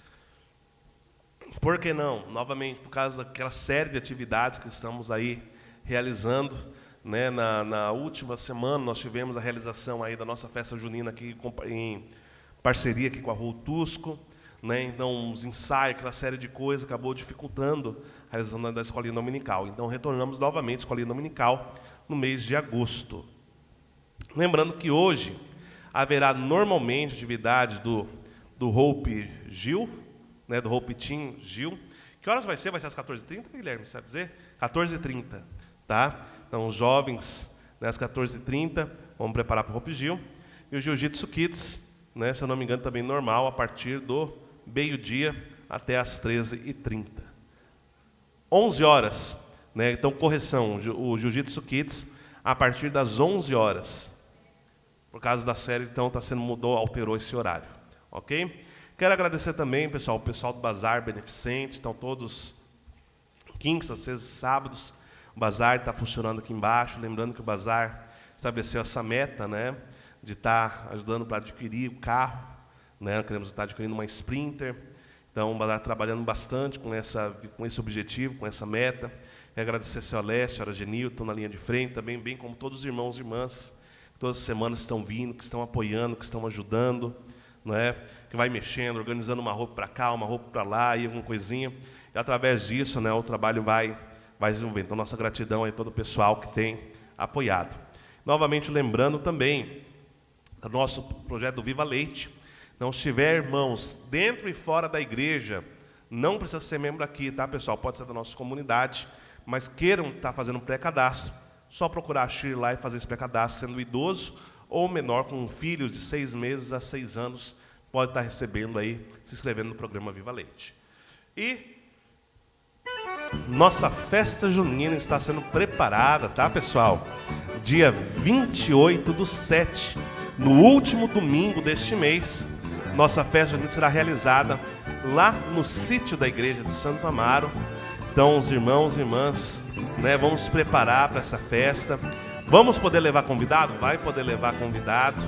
Por que não? Novamente, por causa daquela série de atividades que estamos aí realizando, né? Na última semana nós tivemos a realização aí da nossa festa junina aqui em parceria aqui com a Rua Tusco, né? Então os ensaios, aquela série de coisas acabou dificultando a realização da escolinha dominical. Então retornamos novamente à escolinha dominical no mês de agosto. Lembrando que hoje haverá normalmente atividades do Hope Gil, né, do Hope Team Gil. Que horas vai ser? Vai ser às 14h30, Guilherme, sabe dizer? 14h30, tá? Então, os jovens, né, às 14h30, vamos preparar para o Hope Gil. E o Jiu-Jitsu Kids, né, se eu não me engano, também normal, a partir do meio-dia até às 13h30. 11 horas, né, então, correção, o Jiu-Jitsu Kids, a partir das 11 horas. Por causa da série, então, alterou esse horário, ok? Quero agradecer também, pessoal, o pessoal do Bazar Beneficente, estão todos quintas, sextas e sábados. O Bazar está funcionando aqui embaixo, lembrando que o Bazar estabeleceu essa meta, né, de estar ajudando para adquirir o carro, né, queremos estar adquirindo uma Sprinter, então o Bazar trabalhando bastante com esse objetivo, com essa meta. Quero agradecer a senhora Alessia, a senhora Genilton na linha de frente, também, bem como todos os irmãos e irmãs, que todas as semanas estão vindo, que estão apoiando, que estão ajudando, não é? Que vai mexendo, organizando uma roupa para cá, uma roupa para lá, e alguma coisinha. E através disso, né, o trabalho vai desenvolvendo. Então, nossa gratidão a todo o pessoal que tem apoiado. Novamente, lembrando também do nosso projeto do Viva Leite. Não, se tiver irmãos dentro e fora da igreja, não precisa ser membro aqui, tá, pessoal? Pode ser da nossa comunidade, mas queiram estar fazendo um pré-cadastro, só procurar a Shir lá e fazer esse pré-cadastro, sendo idoso ou menor, com filhos de 6 meses a 6 anos, pode estar recebendo aí, se inscrevendo no programa Viva Leite. E nossa festa junina está sendo preparada, tá, pessoal? Dia 28/7, no último domingo deste mês, nossa festa junina será realizada lá no sítio da igreja de Santo Amaro. Então, os irmãos e irmãs, né, vamos se preparar para essa festa. Vamos poder levar convidado? Vai poder levar convidado.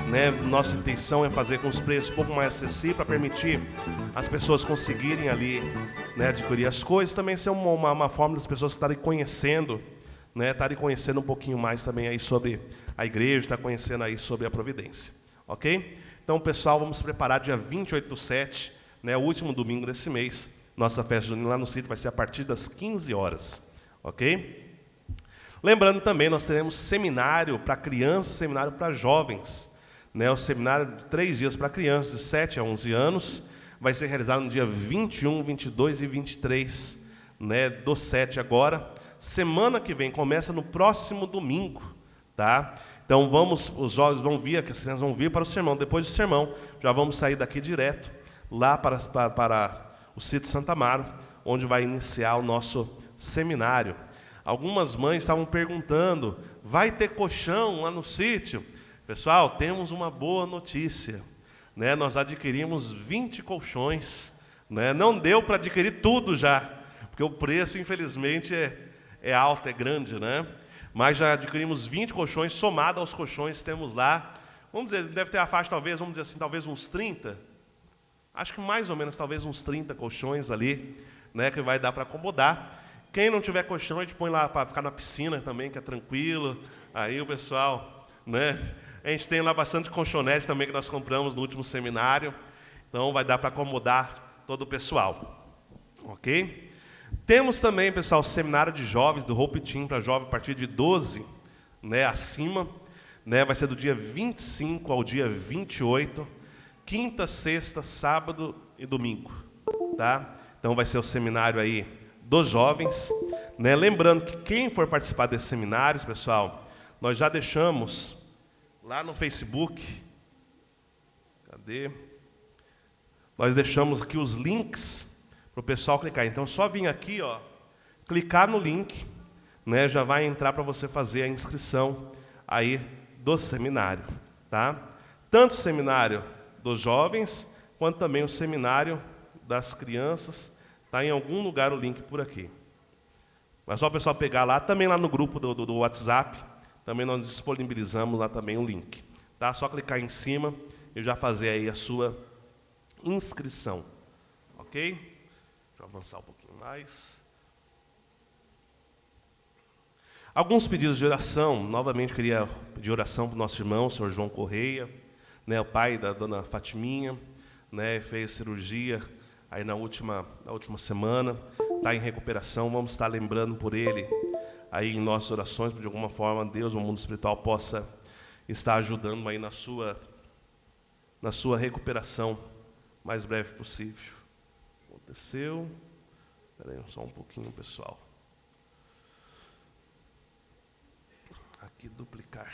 Né? Nossa intenção é fazer com os preços um pouco mais acessíveis para permitir as pessoas conseguirem ali, né, adquirir as coisas. Também ser uma forma das pessoas estarem conhecendo, né, estarem conhecendo um pouquinho mais também aí sobre a igreja, estar conhecendo aí sobre a providência. Ok? Então, pessoal, vamos se preparar dia 28/7, né, o último domingo desse mês. Nossa festa junina lá no sítio vai ser a partir das 15 horas. Ok? Lembrando também, nós teremos seminário para crianças, seminário para jovens. Né, o seminário de 3 dias para crianças, de 7 a 11 anos, vai ser realizado no dia 21, 22 e 23, né, do 7 agora. Semana que vem, começa no próximo domingo, tá? Então, os jovens vão vir, as crianças vão vir para o sermão. Depois do sermão, já vamos sair daqui direto, lá para o sítio Santo Amaro, onde vai iniciar o nosso seminário. Algumas mães estavam perguntando, vai ter colchão lá no sítio? Pessoal, temos uma boa notícia, né? Nós adquirimos 20 colchões, né? Não deu para adquirir tudo já, porque o preço, infelizmente, é alto, é grande, né? Mas já adquirimos 20 colchões, somado aos colchões temos lá, vamos dizer, deve ter a faixa, talvez, vamos dizer assim, talvez uns 30, acho que mais ou menos, talvez uns 30 colchões ali, né, que vai dar para acomodar. Quem não tiver colchão, a gente põe lá para ficar na piscina também, que é tranquilo, aí o pessoal, né? A gente tem lá bastante colchonete também que nós compramos no último seminário. Então, vai dar para acomodar todo o pessoal. Ok? Temos também, pessoal, o seminário de jovens do Hope Team para jovem a partir de 12, né, acima. né? Vai ser do dia 25 ao dia 28, quinta, sexta, sábado e domingo, tá? Então vai ser o seminário aí dos jovens, né? Lembrando que quem for participar desses seminários, pessoal, nós já deixamos lá no Facebook, cadê? Nós deixamos aqui os links para o pessoal clicar. Então é só vir aqui, ó, clicar no link, né? Já vai entrar para você fazer a inscrição aí do seminário, tá? Tanto o seminário dos jovens, quanto também o seminário das crianças. Está em algum lugar o link por aqui. Mas só o pessoal pegar lá, também lá no grupo do WhatsApp, também nós disponibilizamos lá também o link. Tá? Só clicar em cima e já fazer aí a sua inscrição. Ok? Deixa eu avançar um pouquinho mais. Alguns pedidos de oração. Novamente queria pedir oração para o nosso irmão, o senhor João Correia, né, o pai da dona Fatiminha, né, fez cirurgia aí na última semana, está em recuperação. Vamos estar lembrando por ele aí em nossas orações, para de alguma forma Deus, o mundo espiritual, possa estar ajudando aí na sua recuperação mais breve possível. Aconteceu. Espera aí só um pouquinho, pessoal. Aqui, duplicar.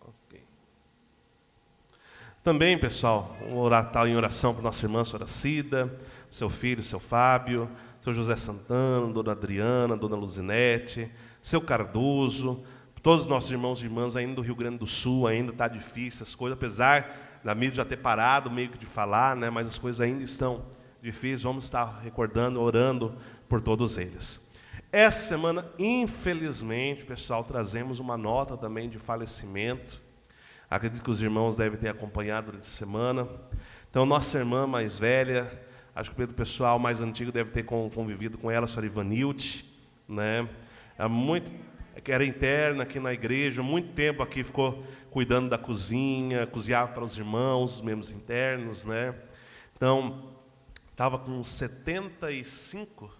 Ok. Também, pessoal, vamos orar em oração para nossa irmã, senhora Cida, seu filho, seu Fábio, seu José Santana, dona Adriana, dona Luzinete, seu Cardoso, todos os nossos irmãos e irmãs ainda do Rio Grande do Sul. Ainda está difícil as coisas, apesar da mídia já ter parado meio que de falar, né, mas as coisas ainda estão difíceis. Vamos estar recordando, orando por todos eles. Essa semana, infelizmente, pessoal, trazemos uma nota também de falecimento. Acredito que os irmãos devem ter acompanhado durante a semana. Então, nossa irmã mais velha, acho que o pessoal mais antigo deve ter convivido com ela, a senhora Ivanilde, né? Era interna aqui na igreja, muito tempo aqui ficou cuidando da cozinha, cozinhava para os irmãos, os membros internos, né? Então, estava com 75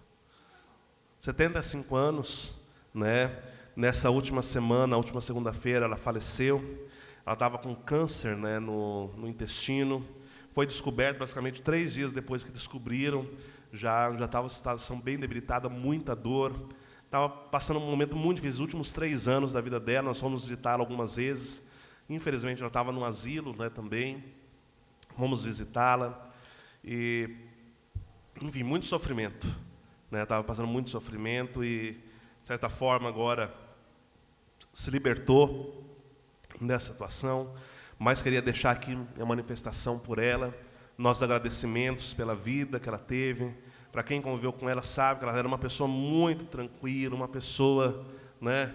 anos, né? Nessa última semana, última segunda-feira, ela faleceu. Ela estava com câncer, né, no intestino. Foi descoberto basicamente 3 dias depois que descobriram. Já estava em situação bem debilitada, muita dor. Estava passando um momento muito difícil. Os últimos 3 anos da vida dela, nós fomos visitá-la algumas vezes. Infelizmente, ela estava no asilo, né, também. Fomos visitá-la. E, enfim, muito sofrimento. Estava passando muito sofrimento e, de certa forma, agora se libertou dessa situação. Mas queria deixar aqui a manifestação por ela, nossos agradecimentos pela vida que ela teve. Para quem conviveu com ela sabe que ela era uma pessoa muito tranquila, uma pessoa, né,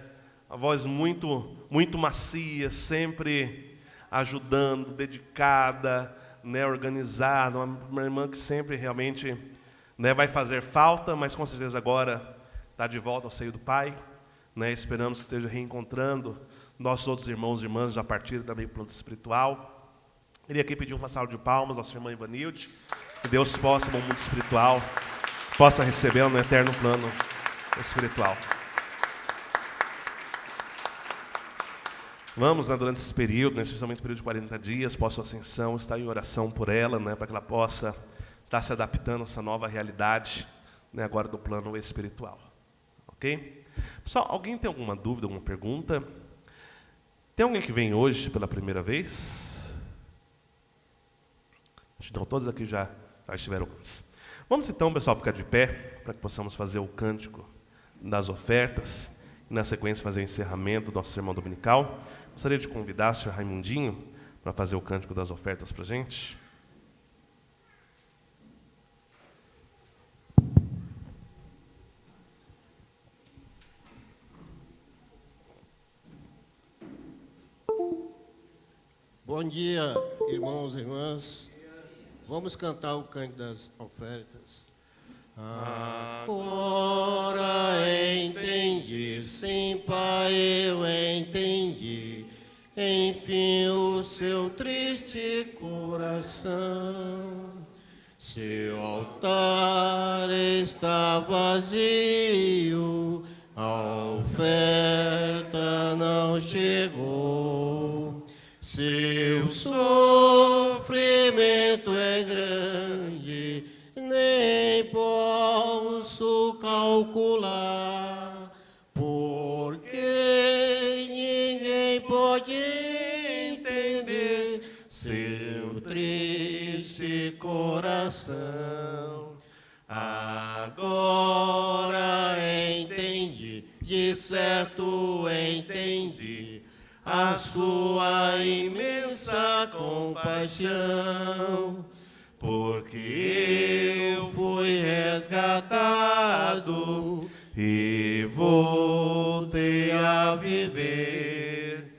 a voz muito, muito macia, sempre ajudando, dedicada, né, organizada, uma irmã que sempre realmente, né, vai fazer falta, mas com certeza agora está de volta ao seio do Pai, né, esperamos que esteja reencontrando nossos outros irmãos e irmãs já partiram também para o plano espiritual. Queria aqui pedir uma salva de palmas à nossa irmã Ivanilde, que Deus possa, no mundo espiritual, possa recebê-la no eterno plano espiritual. Vamos, né, durante esse período, né, especialmente o período de 40 dias, pós-sua ascensão, estar em oração por ela, né, para que ela possa estar se adaptando a essa nova realidade, né, agora do plano espiritual. Ok? Pessoal, alguém tem alguma dúvida, alguma pergunta? Tem alguém que vem hoje pela primeira vez? Então, todos aqui já estiveram antes. Vamos então, pessoal, ficar de pé, para que possamos fazer o cântico das ofertas, e na sequência fazer o encerramento do nosso sermão dominical. Gostaria de convidar o senhor Raimundinho para fazer o cântico das ofertas para a gente. Bom dia, irmãos e irmãs. Vamos cantar o cântico das ofertas. Agora entendi, sim, Pai, eu entendi. Enfim, o seu triste coração. Seu altar está vazio, a oferta não chegou. Seu sofrimento é grande, nem posso calcular, porque ninguém pode entender seu triste coração. Agora entendi, de certo entendi, a sua imensa compaixão, porque eu fui resgatado e voltei a viver.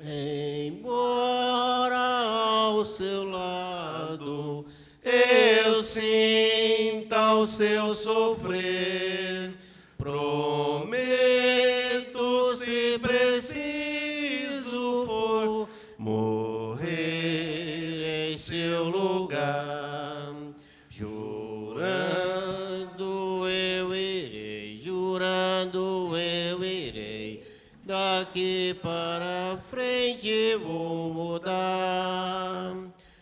Embora ao seu lado eu sinta o seu sofrer, prometo, se preciso for, morrer em seu lugar. Jurando eu irei, daqui para frente vou mudar,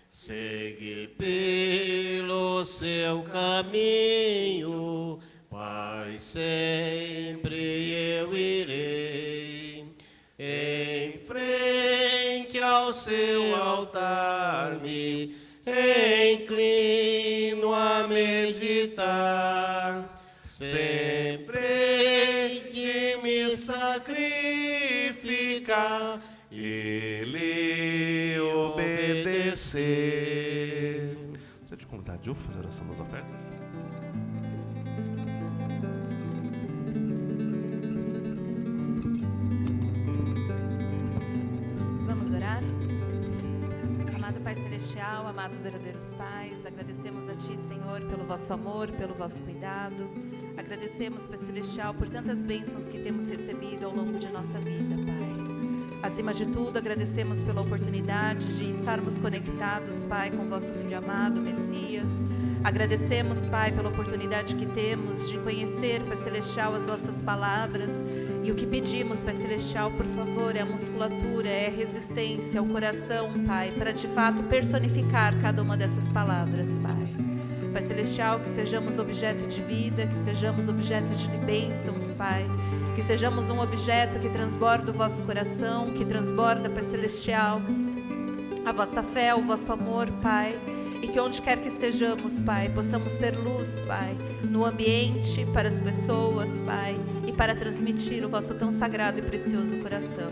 seguir pelo seu caminho, Pai, sempre eu irei. Em frente ao seu altar me inclino a meditar, sempre de me sacrificar, ele obedecer. Você de convidar a Ju para fazer a oração das ofertas? Vamos orar? Amado Pai Celestial, amados verdadeiros pais, agradecemos a Ti, Senhor, pelo vosso amor, pelo vosso cuidado. Agradecemos, Pai Celestial, por tantas bênçãos que temos recebido ao longo de nossa vida, Pai. Acima de tudo, agradecemos pela oportunidade de estarmos conectados, Pai, com vosso Filho amado, Messias. Agradecemos, Pai, pela oportunidade que temos de conhecer, Pai Celestial, as vossas palavras. E o que pedimos, Pai Celestial, por favor, é a musculatura, é a resistência, é o coração, Pai, para de fato personificar cada uma dessas palavras, Pai. Pai Celestial, que sejamos objeto de vida, que sejamos objeto de bênçãos, Pai. Que sejamos um objeto que transborda o vosso coração, que transborda, Pai Celestial, a vossa fé, o vosso amor, Pai. E que onde quer que estejamos, Pai, possamos ser luz, Pai, no ambiente, para as pessoas, Pai, e para transmitir o vosso tão sagrado e precioso coração.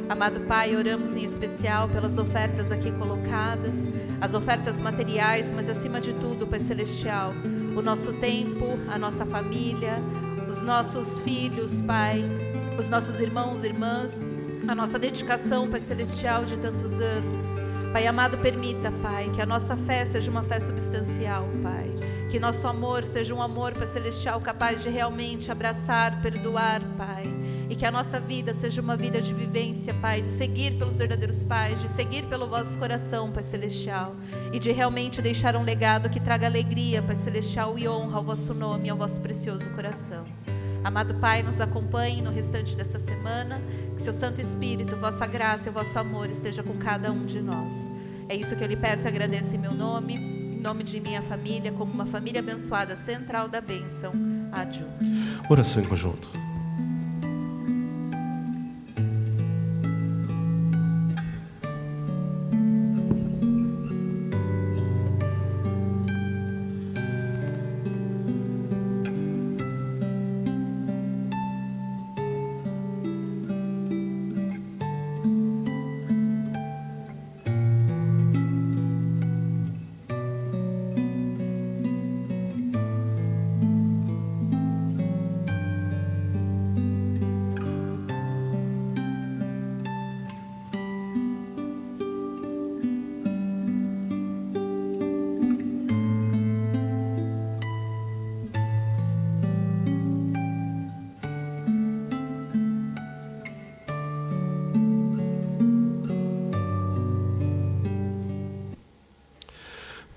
Amado Pai, oramos em especial pelas ofertas aqui colocadas, as ofertas materiais, mas acima de tudo, Pai Celestial, o nosso tempo, a nossa família, os nossos filhos, Pai, os nossos irmãos e irmãs, a nossa dedicação, Pai Celestial, de tantos anos. Pai amado, permita, Pai, que a nossa fé seja uma fé substancial, Pai. Que nosso amor seja um amor, Pai Celestial, capaz de realmente abraçar, perdoar, Pai. E que a nossa vida seja uma vida de vivência, Pai, de seguir pelos verdadeiros pais, de seguir pelo vosso coração, Pai Celestial. E de realmente deixar um legado que traga alegria, Pai Celestial, e honra ao vosso nome e ao vosso precioso coração. Amado Pai, nos acompanhe no restante dessa semana, que seu Santo Espírito, vossa graça e o vosso amor esteja com cada um de nós. É isso que eu lhe peço e agradeço em meu nome, em nome de minha família, como uma família abençoada, central da bênção. Adju. Oração em conjunto.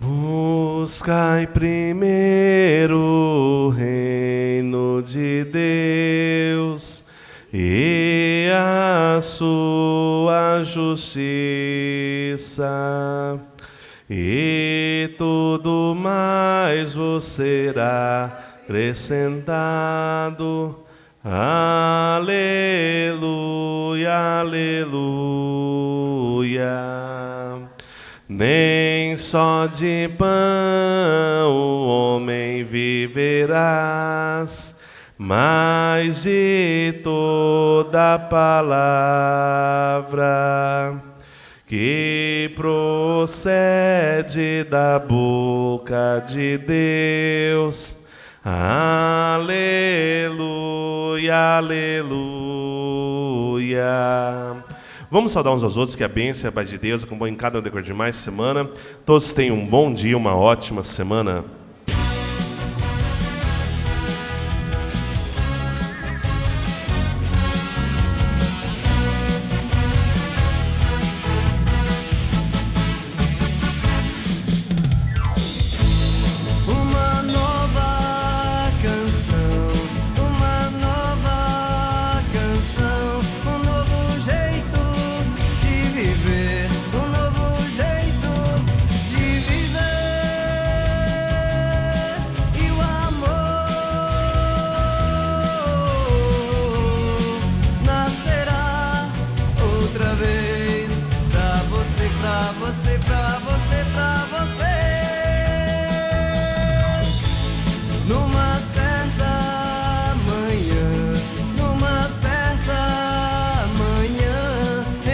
Buscai primeiro o reino de Deus a sua justiça, e tudo mais vos será acrescentado. Aleluia, aleluia. Nem só de pão o homem viverás, mas de toda palavra que procede da boca de Deus. Aleluia, aleluia. Vamos saudar uns aos outros, que a bênção e a paz de Deus acompanhem cada um decorrer de mais semana. Todos tenham um bom dia, uma ótima semana.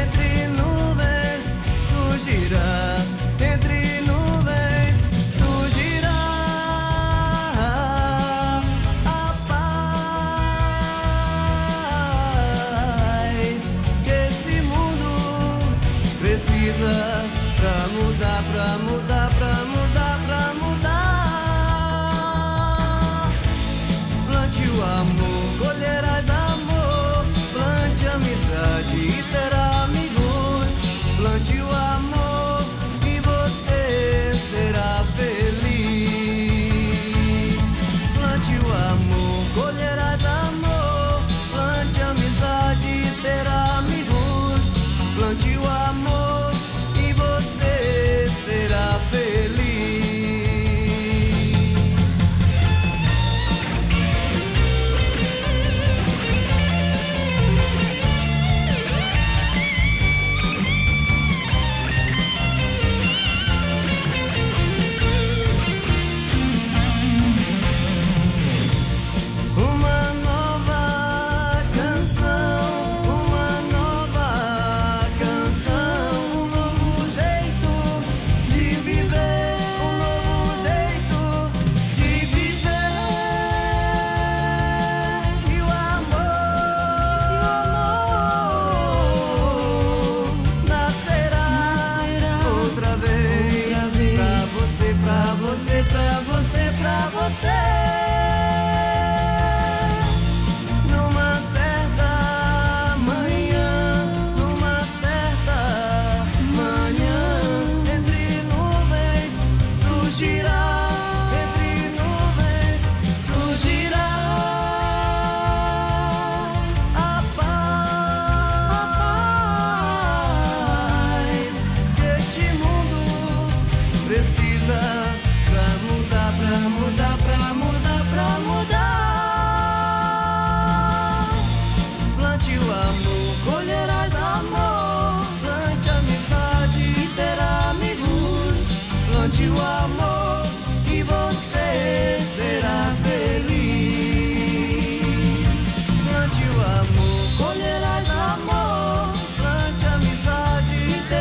Entre nuvens surgirá